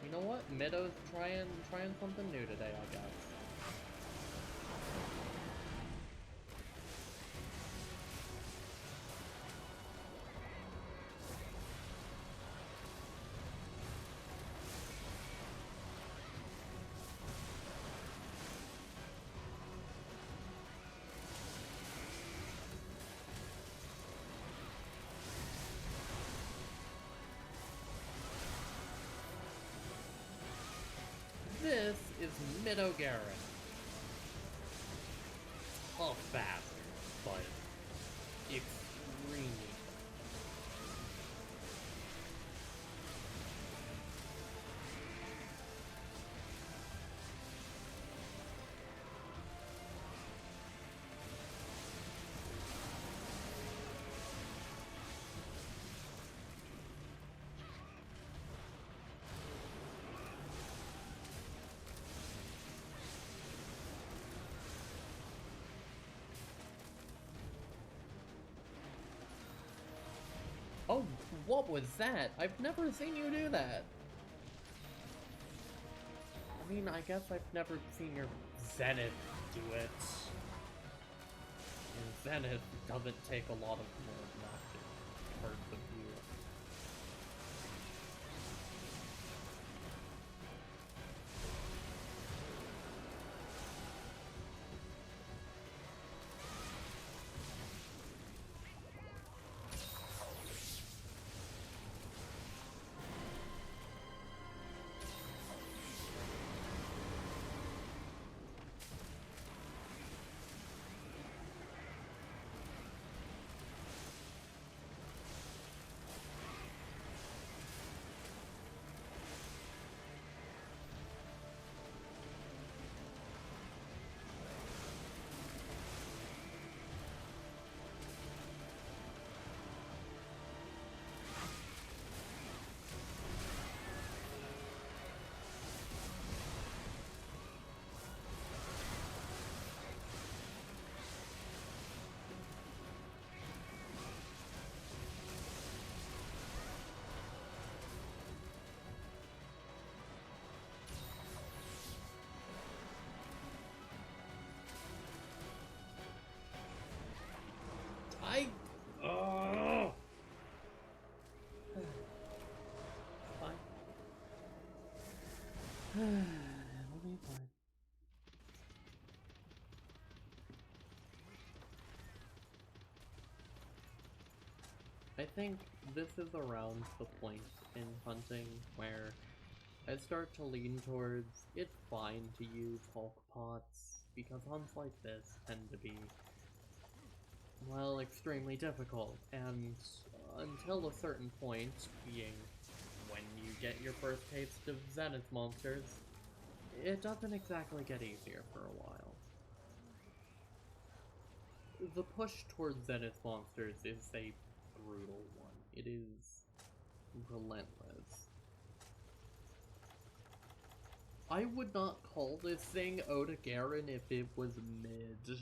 You know what? Midow's trying something new today, I guess. This is Mido Garrett. Oh, fast, but extremely fast. Oh, what was that? I've never seen you do that. I mean, I guess I've never seen your Zenith do it. Your Zenith doesn't take a lot of more magic parts of you. It'll be fine. I think this is around the point in hunting where I start to lean towards it's fine to use Hulk pots, because hunts like this tend to be, well, extremely difficult, and until a certain point, being when you get your first taste of Zenith monsters, it doesn't exactly get easier for a while. The push towards Zenith monsters is a brutal one. It is relentless. I would not call this thing Oda Garen if it was mid.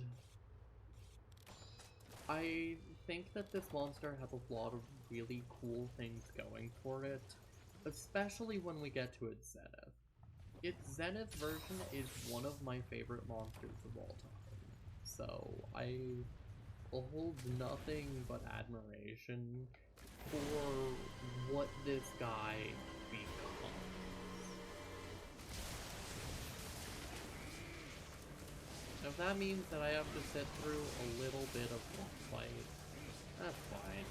I think that this monster has a lot of really cool things going for it, especially when we get to its Zenith. Its Zenith version is one of my favorite monsters of all time, so I hold nothing but admiration for what this guy becomes. If that means that I have to sit through a little bit of one fight, that's fine.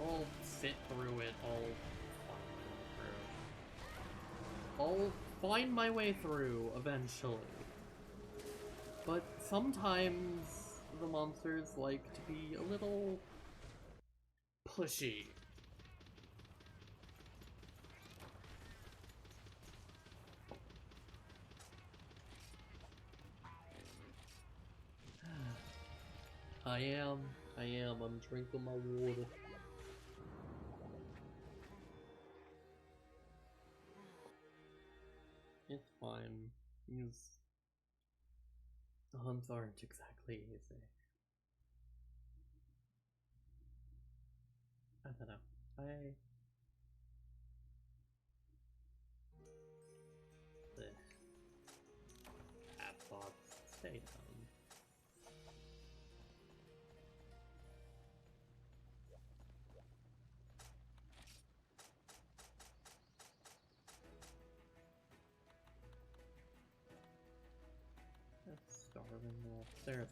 I'll sit through it, I'll find my way through eventually. But sometimes the monsters like to be a little pushy. I am. I'm drinking my water. It's fine. Hunts aren't exactly easy. I don't know. Cat thoughts. Stay down. That's starving wolf. There's.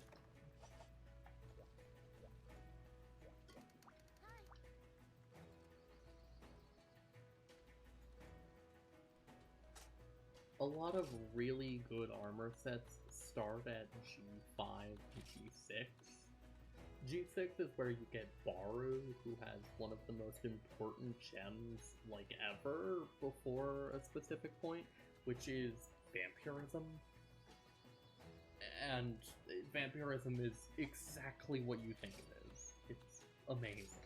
A lot of really good armor sets start at G5 and G6. G6 is where you get Baru, who has one of the most important gems, like, ever before a specific point, which is vampirism. And vampirism is exactly what you think it is. It's amazing.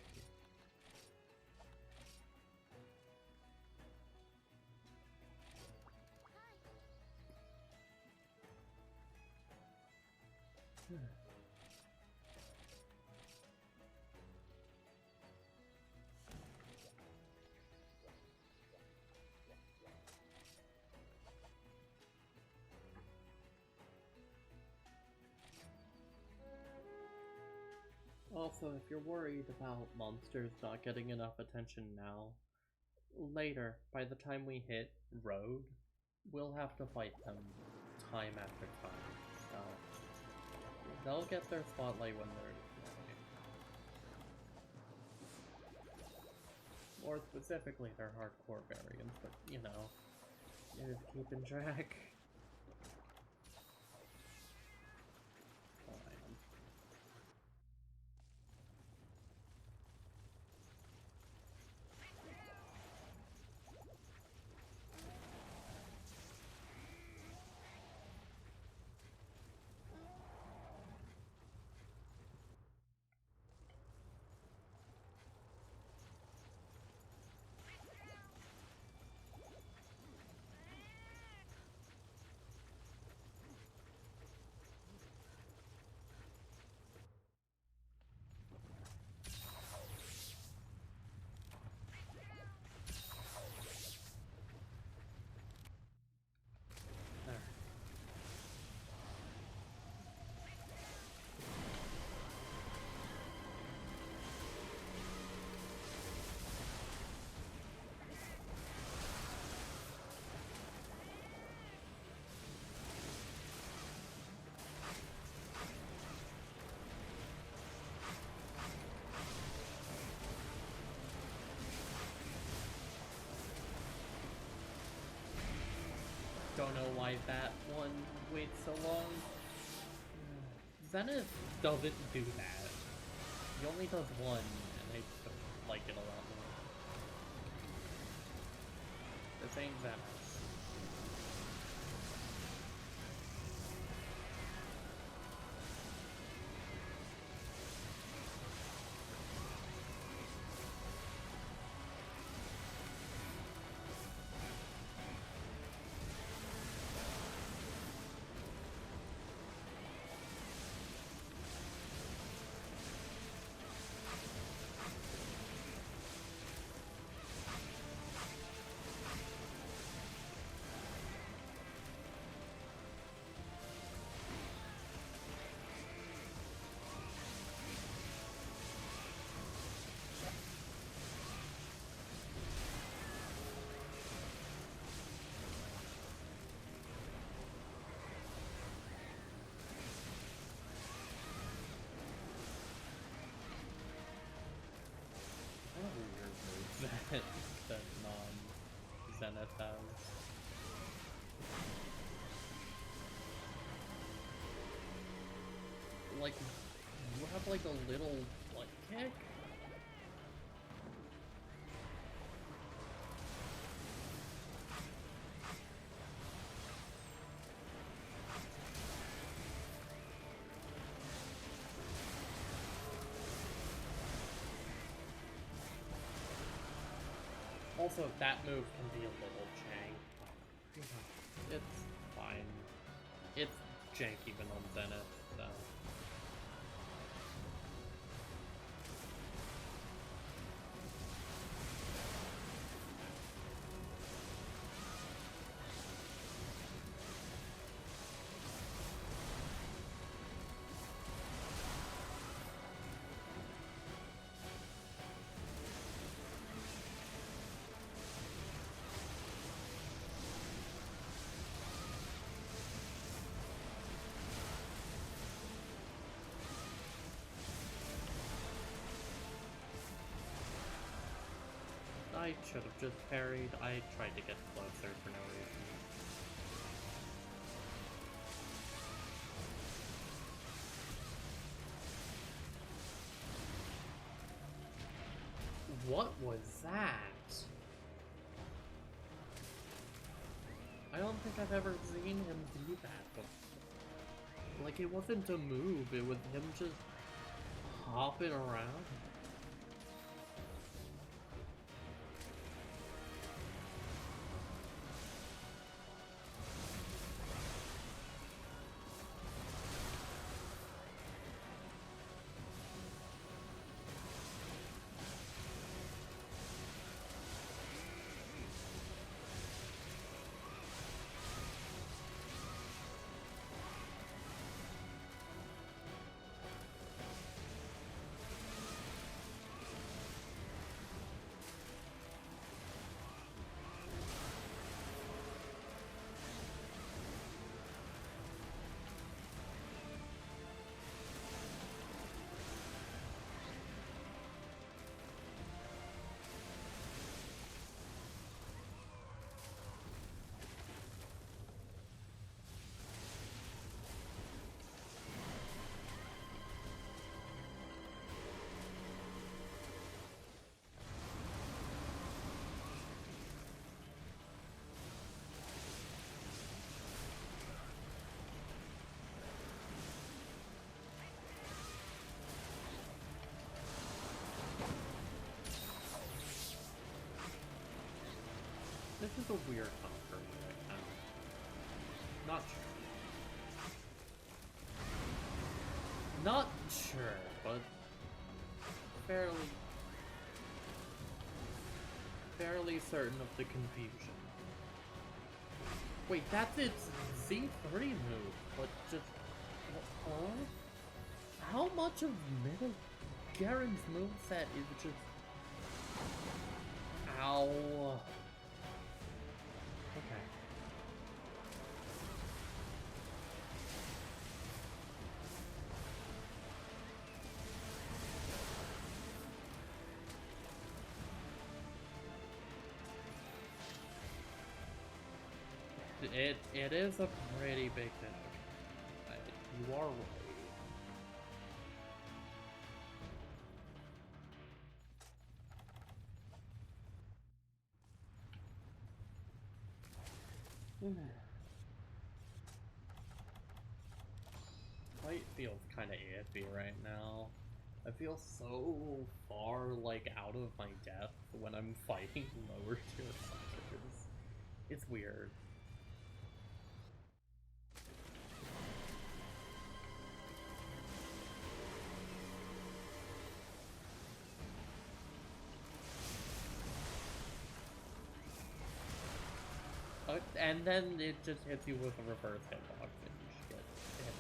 Also, if you're worried about monsters not getting enough attention now, later, by the time we hit Road, we'll have to fight them time after time, so they'll get their spotlight when they're ready. More specifically, their hardcore variants, but you know, you're just keeping track. don't know why that one waits so long. Zenith doesn't do that. He only does one, and I don't like it a lot more. This ain't Zenith. That non-Zenith has. Like, you have like a little, like, kick? Also, that move can be a little jank. It's fine. It's jank even on Zenith, so... I should have just parried. I tried to get closer for no reason. What was that? I don't think I've ever seen him do that before. Like, it wasn't a move, it was him just hopping around. This is a weird hunt for me right now. Not sure. Not sure, but fairly certain of the confusion. Wait, that's its Z3 move, but just... How much of Middle Garen's moveset is just... Ow. Okay. it is a pretty big thing. You are right. Fight feels kind of iffy right now. I feel so far, like, out of my depth when I'm fighting lower tier monsters. It's weird. And then it just hits you with a reverse hitbox and you just get hit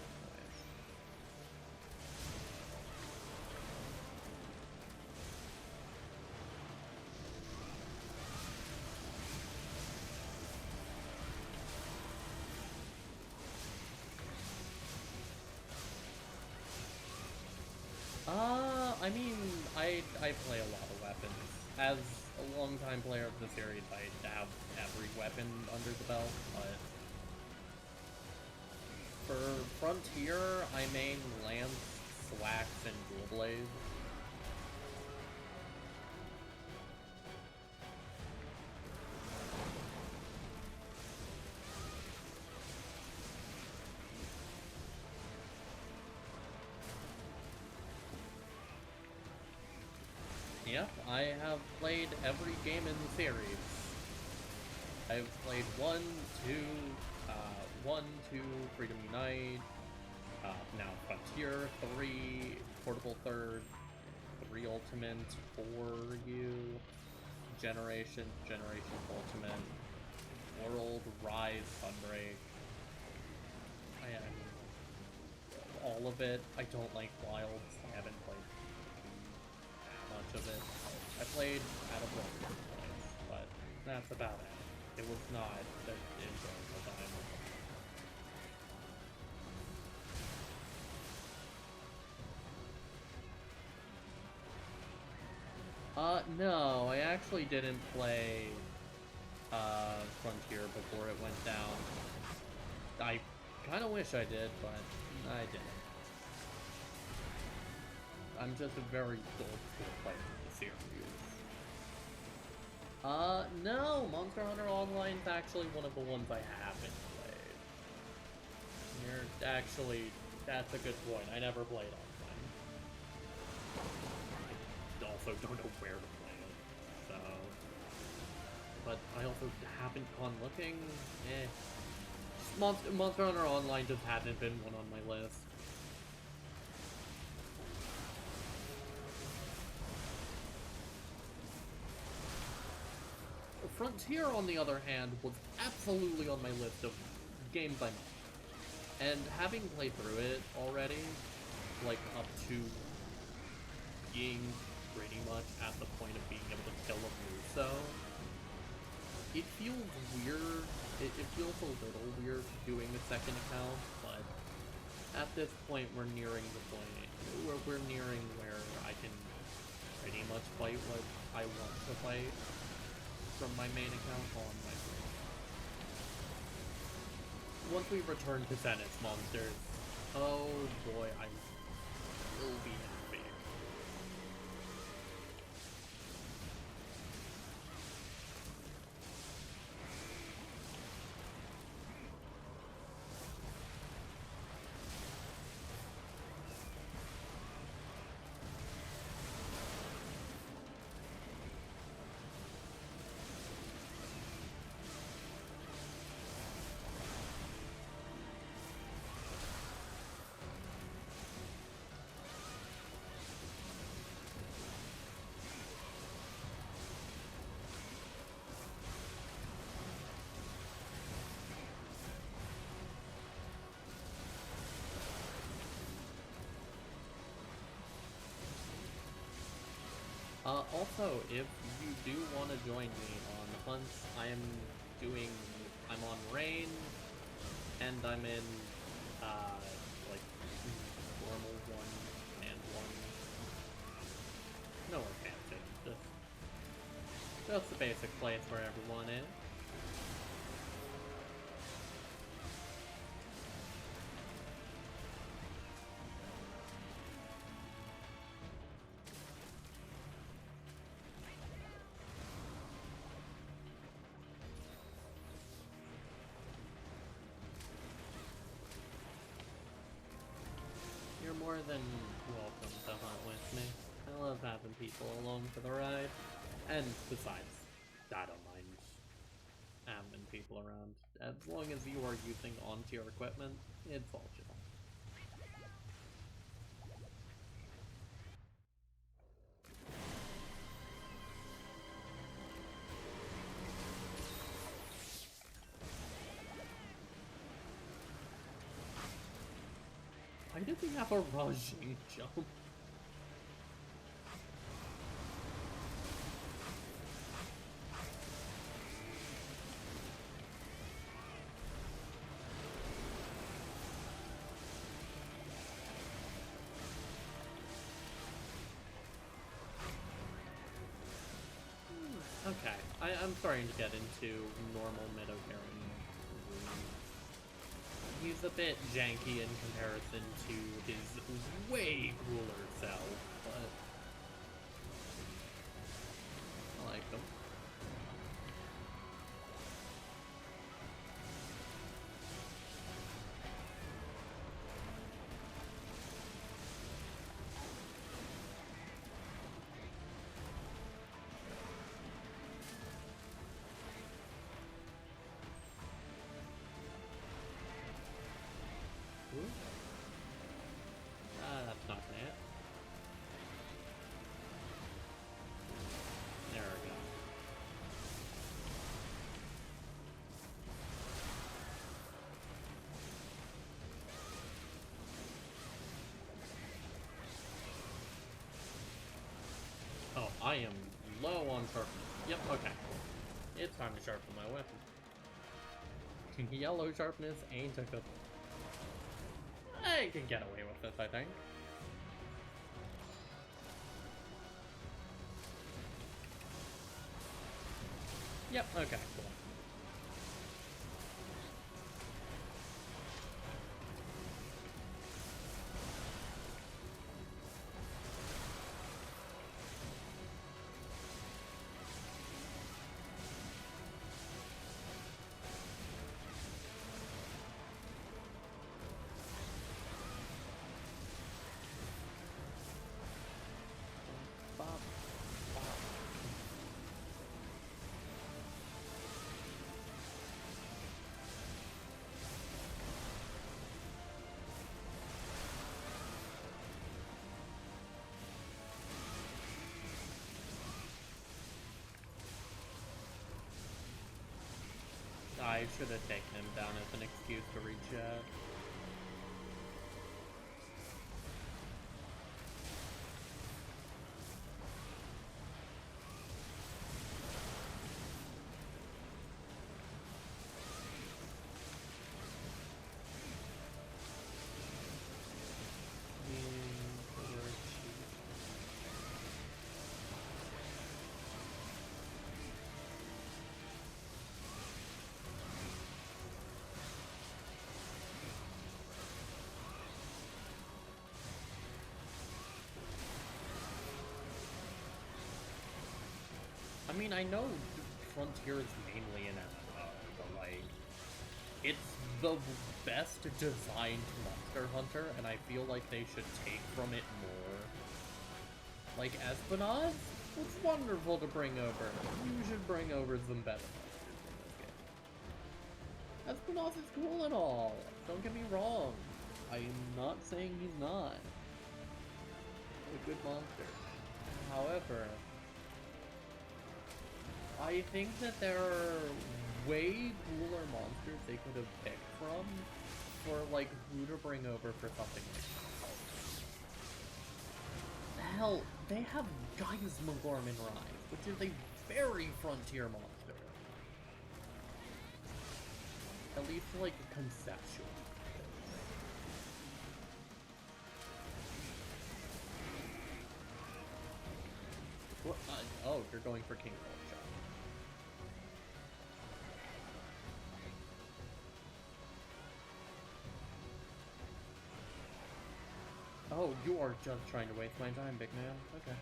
I mean, I play a lot of weapons. As a longtime player of the series, I have every weapon under the belt, but for Frontier, I main Lance, Swax, and Dual Blade. Yep, I have played every game in the series. I've played 1, 2, Freedom Unite, now Frontier, 3, Portable Third, 3 Ultimate, 4 U, Generation Ultimate, World, Rise, Sunbreak. I mean, all of it. I don't like Wilds. I haven't played much of it. I played out of one place, but that's about it. It was not an enjoyable time. No, I actually didn't play Frontier before it went down. I kind of wish I did, but I didn't. I'm just a very old school player of the series. No, Monster Hunter Online is actually one of the ones I haven't played. That's a good point. I never played online. I also don't know where to play it, so... But I also haven't gone looking. Monster Hunter Online just hadn't been one on my list. Frontier, on the other hand, was absolutely on my list of games I must. And having played through it already, like up to being pretty much at the point of being able to kill a Muso, it feels weird. It feels a little weird doing a second account, but at this point we're nearing the point where we're nearing where I can pretty much fight what I want to fight from my main account on my phone. Once we return to Zenith's monsters, oh boy, I will be happy. Also, if you do want to join me on hunts, I'm on Rain, and I'm in, like, normal 1 and 1. Nowhere fancy, just the basic place where everyone is. more than welcome to hunt with me. I love having people along for the ride. And besides, I don't mind having people around. As long as you are using on-tier equipment, it's all chill. Why did we have a Rajin jump? Okay, I'm starting to get into normal Midogaron. He's a bit janky in comparison to his way cooler self, but I like him. That's not gonna hit. There we go. Oh, I am low on sharpness. Yep, okay. It's time to sharpen my weapon. Yellow sharpness ain't a good one. I can get away with this, I think. Yep, okay, cool. I should have taken him down as an excuse to reach out. I mean, I know Frontier is mainly an MMO, but, like, it's the best designed Monster Hunter, and I feel like they should take from it more. Like, Espionage? It's wonderful to bring over. You should bring over some better monsters in this game. Espionage is cool and all. Don't get me wrong. I'm not saying he's not. He's a good monster. However, I think that there are way cooler monsters they could have picked from for, like, who to bring over for something like that. Hell, they have Geismagorm in Rise, which is a very Frontier monster. At least, like, conceptual. What? Oh, you're going for King Shot. Oh, you are just trying to waste my time, big man. Okay.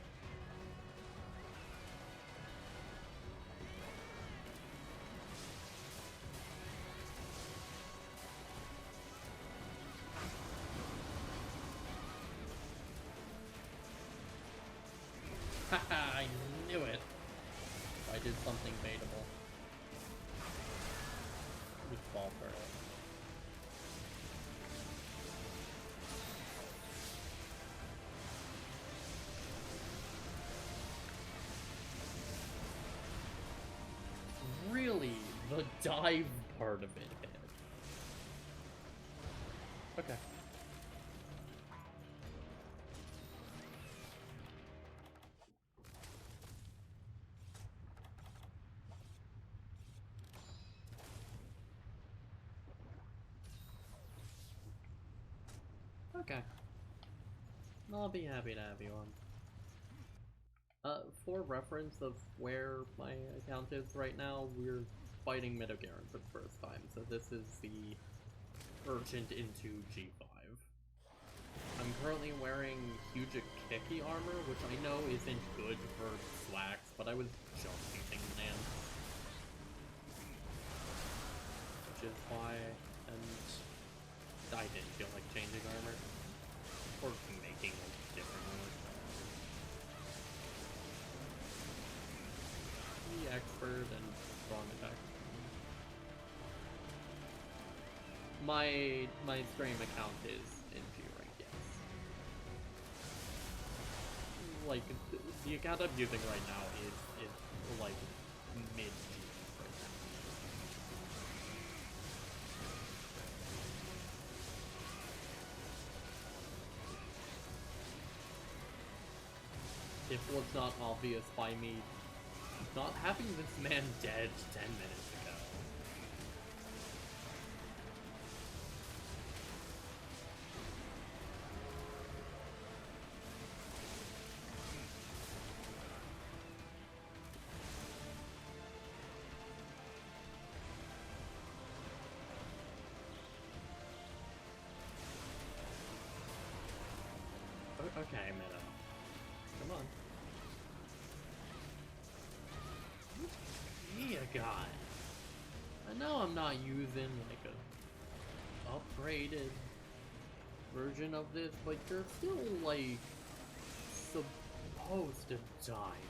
I knew it. I did something baitable. Just fall for it. Really, the dive part of it hit. Okay. Okay. I'll be happy to have you on. For reference of where my account is right now, we're fighting Midogaren for the first time, so this is the urgent into G5. I'm currently wearing Hujikiki armor, which I know isn't good for slacks, but I was just using Lance. Which is why, and I didn't feel like changing armor. Or making like different armor. The expert and strong attack. My stream account is in G rank, yes. Like the account I'm using right now is like mid G right now. If what's not obvious by me not having this man dead 10 minutes ago. Okay, Meta. Come on. Yeah, God. I know I'm not using like a upgraded version of this, but you're still like supposed to die.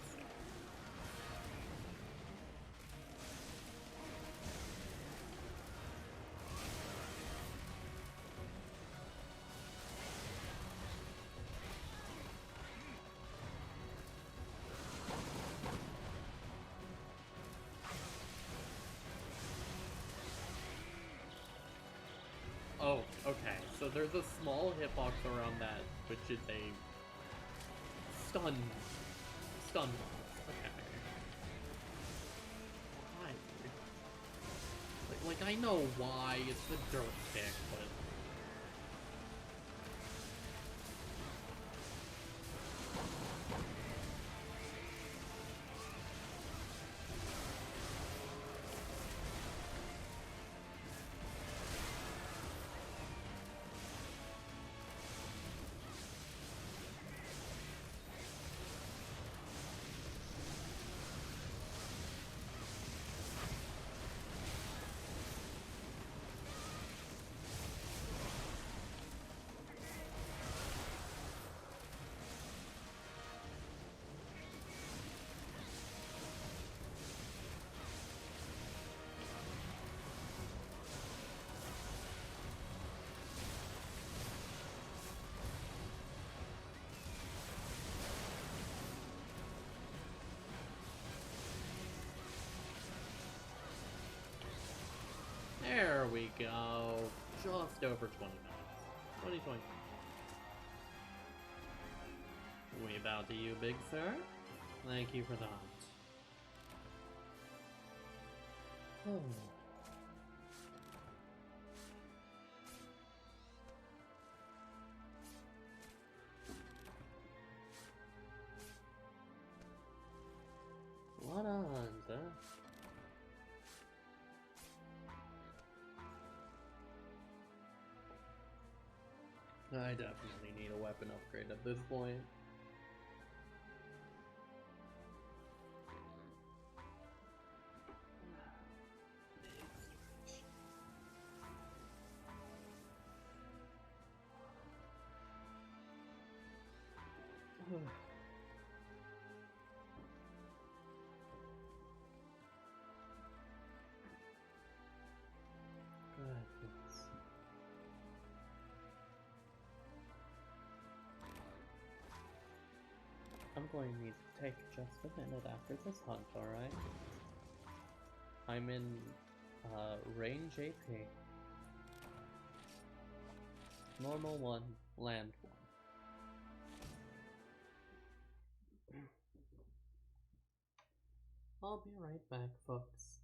Oh, okay. So there's a small hitbox around that, which is a stun box. Okay. Why? Like I know why. It's the dirt pick, but. There we go. Just over 20 minutes. 20. We bow to you, big sir. Thank you for that. Oh. What on, sir? I definitely need a weapon upgrade at this point. going to need to take just a minute after this hunt, alright? I'm in range AP. Normal 1, land 1. I'll be right back, folks.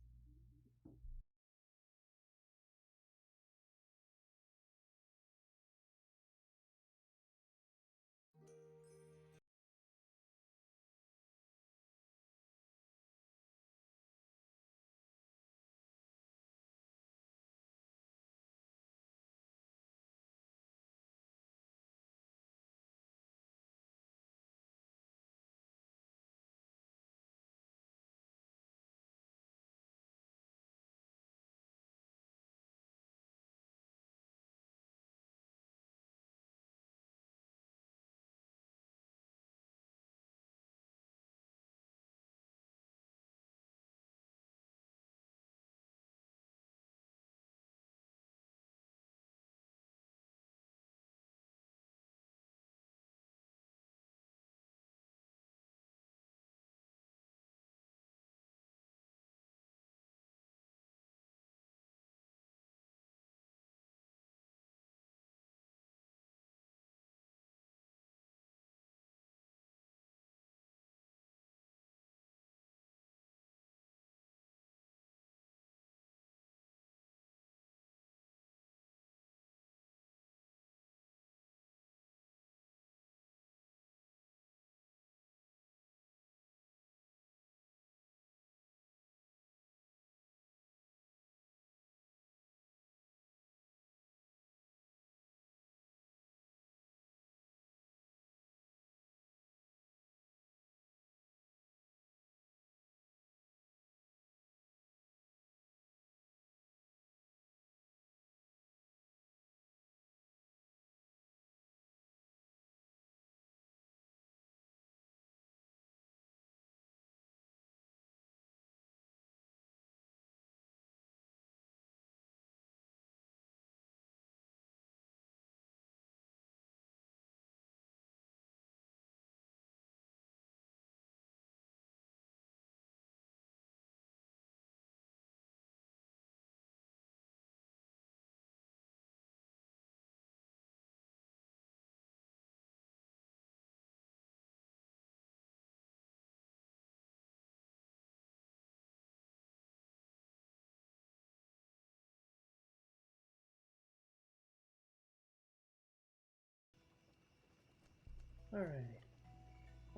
Alright,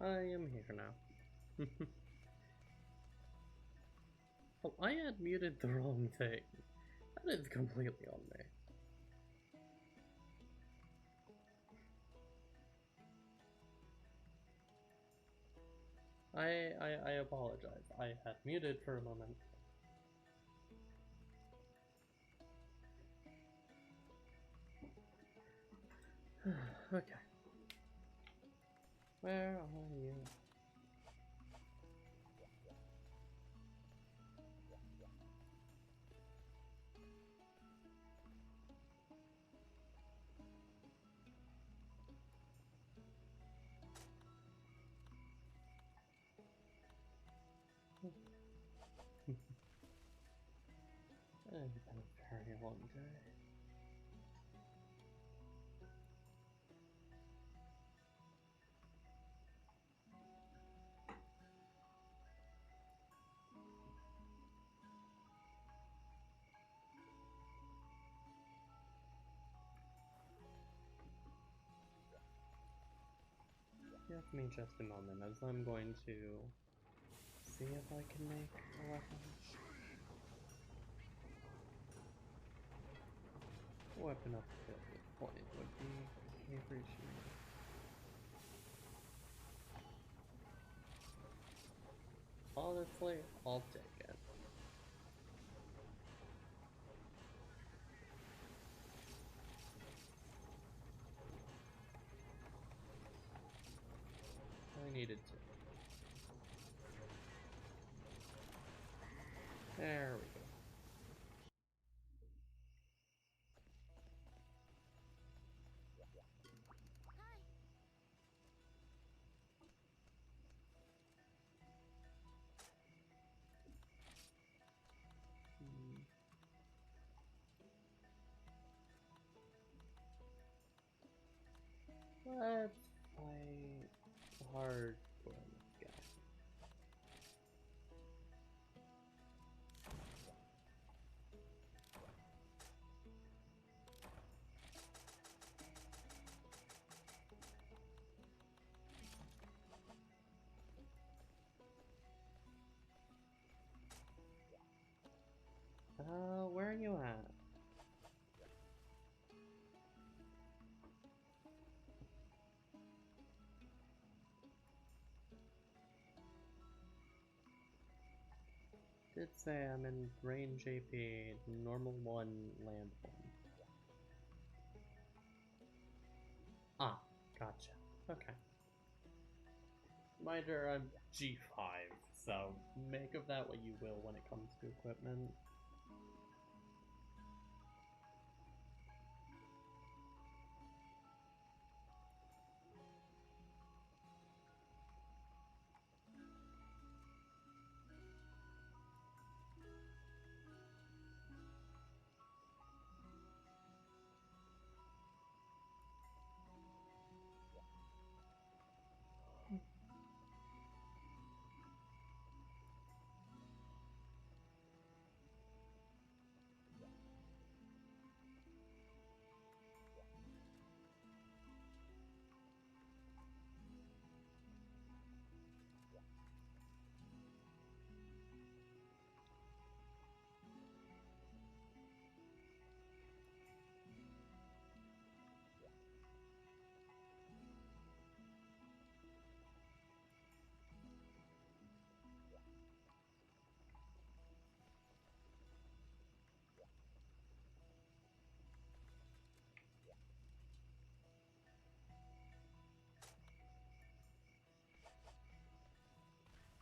I am here now. Oh, I had muted the wrong thing. That is completely on me. I apologize. I had muted for a moment. Okay. Where are you? It's been a very long day. Give me just a moment as I'm going to see if I can make a weapon. Weapon up to this point would be appreciated. Honestly, I'll take it. I needed to. There we go. Let's fight hardcore this guy. Where are you at? Did say I'm in range AP, normal 1, land 1. Ah, gotcha. Okay. Reminder, I'm G5, so make of that what you will when it comes to equipment.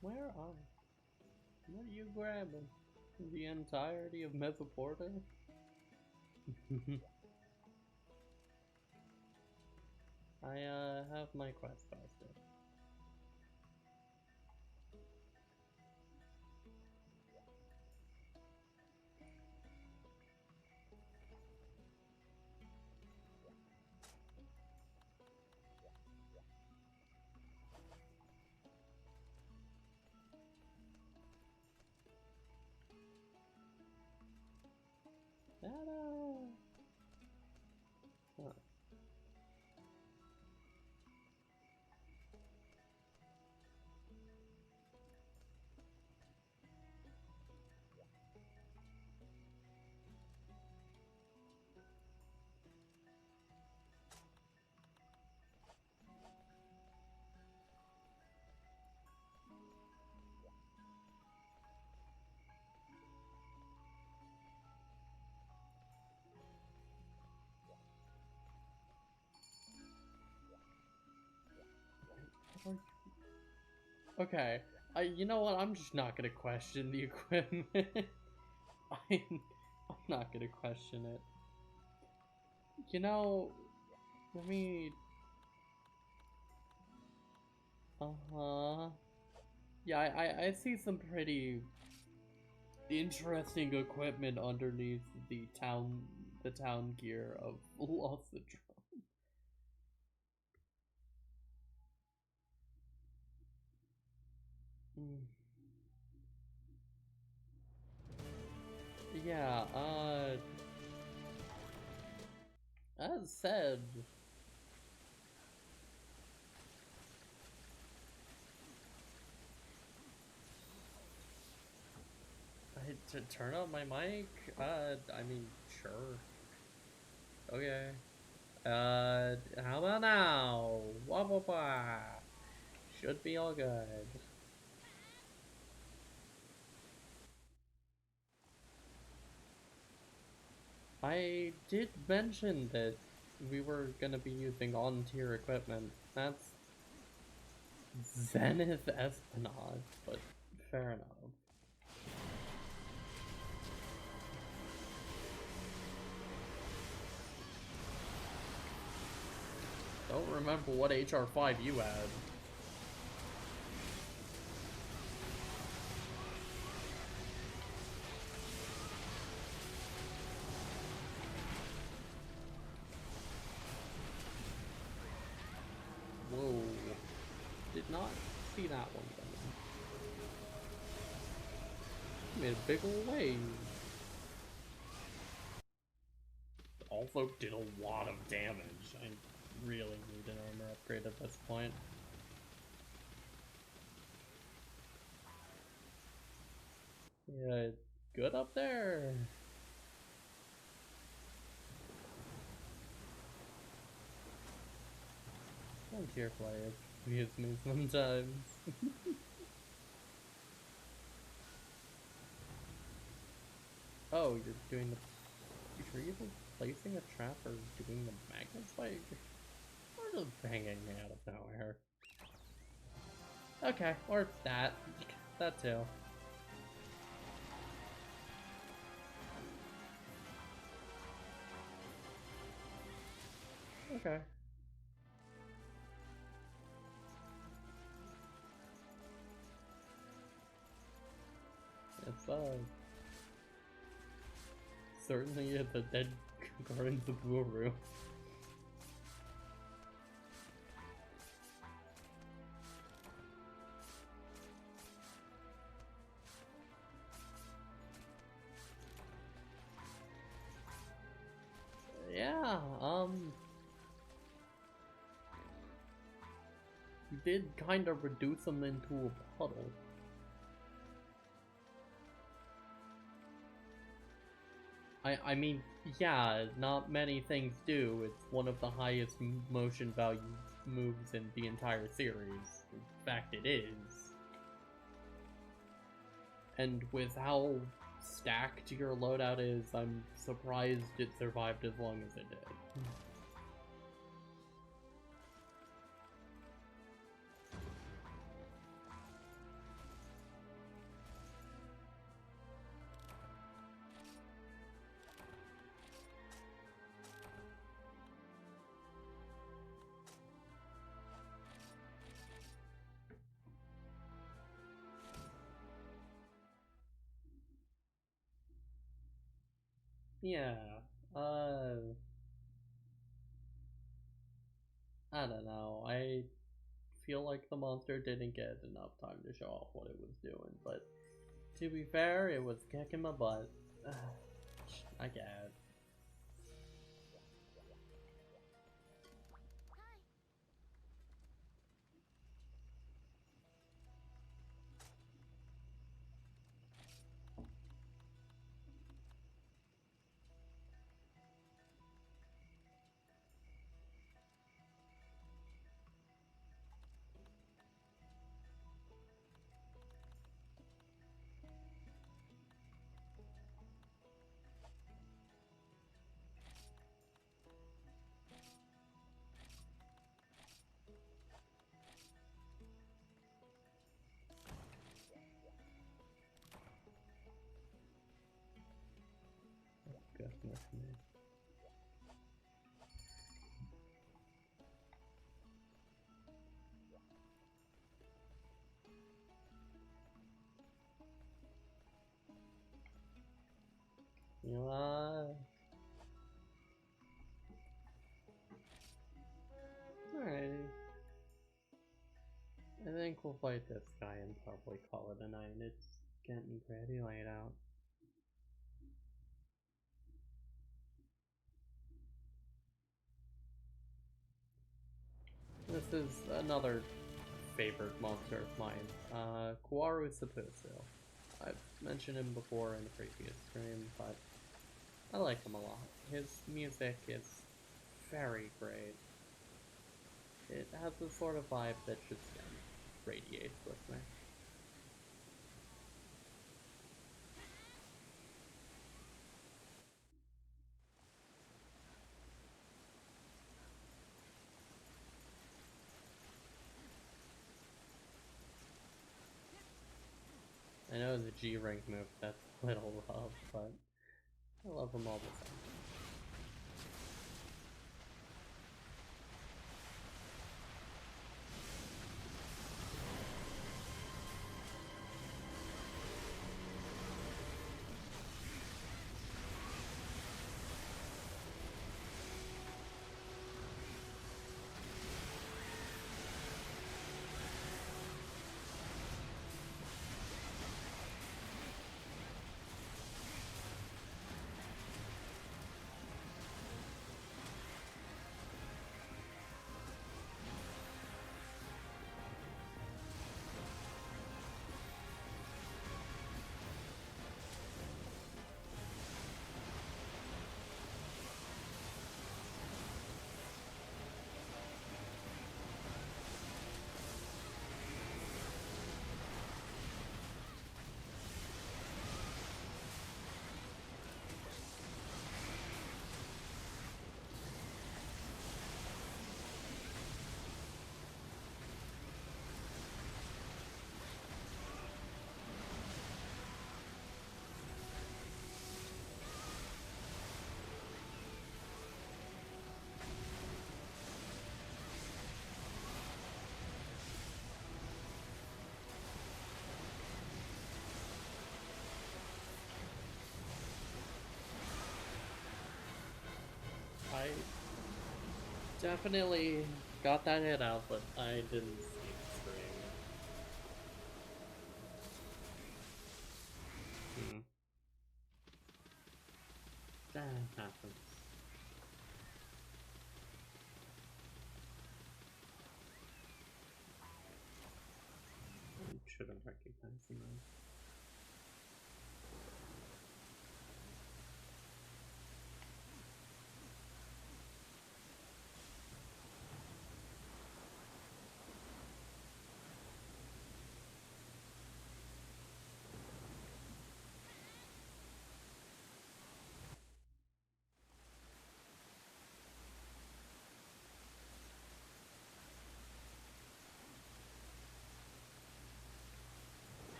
Where are you? What are you grabbing? The entirety of Mesoporta? I have my quest busted. Ta-da! Huh. Okay, you know what? I'm just not gonna question the equipment. I'm not gonna question it. You know, let me. Yeah, I see some pretty interesting equipment underneath the town gear of Lost the Drum. Yeah, as said, to turn up my mic, I mean, sure. Okay. How about now? Wah wah wah. Should be all good. I did mention that we were gonna be using on-tier equipment. That's Zenith Espionage, but fair enough. Don't remember what HR5 you had. that one then. Made a big ol' wave. Also did a lot of damage. I really need an armor upgrade at this point. Yeah, good up there. I'm tier player. Confuse me sometimes. Oh, you're doing the... You're either placing a trap or doing the magnet spike? Or just banging me out of nowhere. Okay, or that. That too. Okay. It's certainly the dead Guardians of Uru. Yeah, you did kind of reduce them into a puddle. I mean, yeah, not many things do. It's one of the highest motion value moves in the entire series. In fact, it is. And with how stacked your loadout is, I'm surprised it survived as long as it did. Yeah, I don't know. I feel like the monster didn't get enough time to show off what it was doing, but to be fair, it was kicking my butt. I guess. Goodness me. You know, alrighty. I think we'll fight this guy and probably call it a night. It's getting pretty late out. This is another favorite monster of mine, Kuaru Sapusu. I've mentioned him before in a previous stream, but I like him a lot. His music is very great. It has the sort of vibe that just radiates with me. I know the G rank move, that's a little rough, but I love them all the same. Definitely got that hit out, but I didn't see the screen. That happens. I shouldn't recognize him though.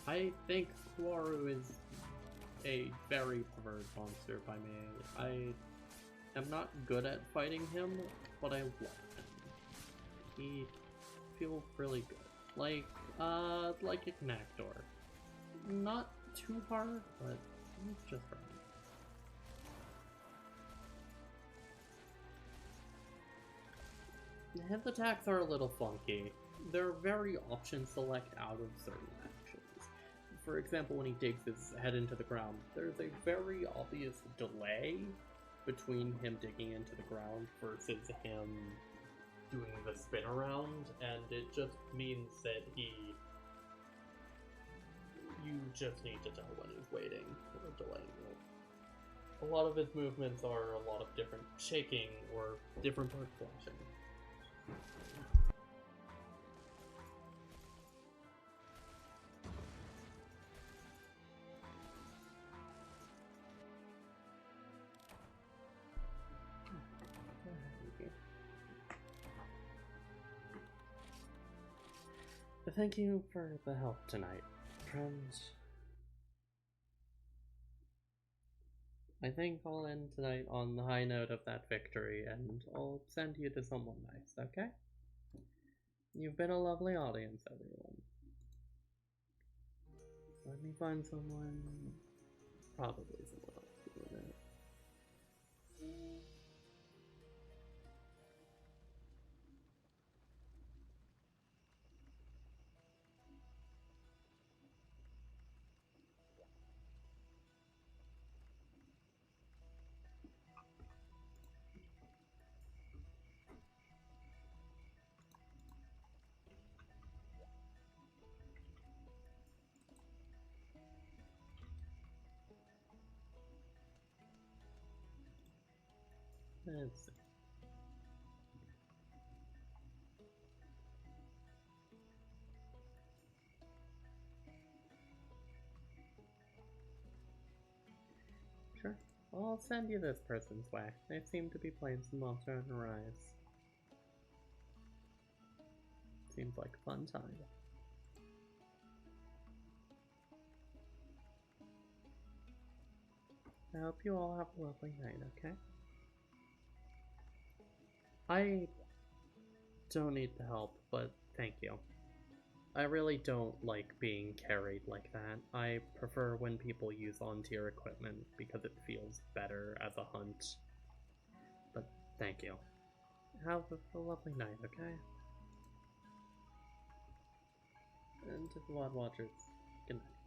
I think Quaru is a very preferred monster by me. I am not good at fighting him, but I love him. He feels really good. Like a Connector. Not too hard, but it's just right. His attacks are a little funky. They're very option select out of certain actions. For example, when he digs his head into the ground, there's a very obvious delay between him digging into the ground versus him doing the spin around, and it just means that you just need to tell when he's waiting or delaying it. A lot of his movements are a lot of different shaking or different bird flashing. Thank you for the help tonight, friends. I think I'll end tonight on the high note of that victory, and I'll send you to someone nice, okay? You've been a lovely audience, everyone. Let me find someone. Probably someone else doing it. Let's see. Sure. I'll send you this person's way. They seem to be playing some Monster Hunter Rise. Seems like a fun time. I hope you all have a lovely night, okay? I don't need the help, but thank you. I really don't like being carried like that. I prefer when people use on-tier equipment because it feels better as a hunt. But thank you. Have a lovely night, okay? And to the VOD watchers, good night.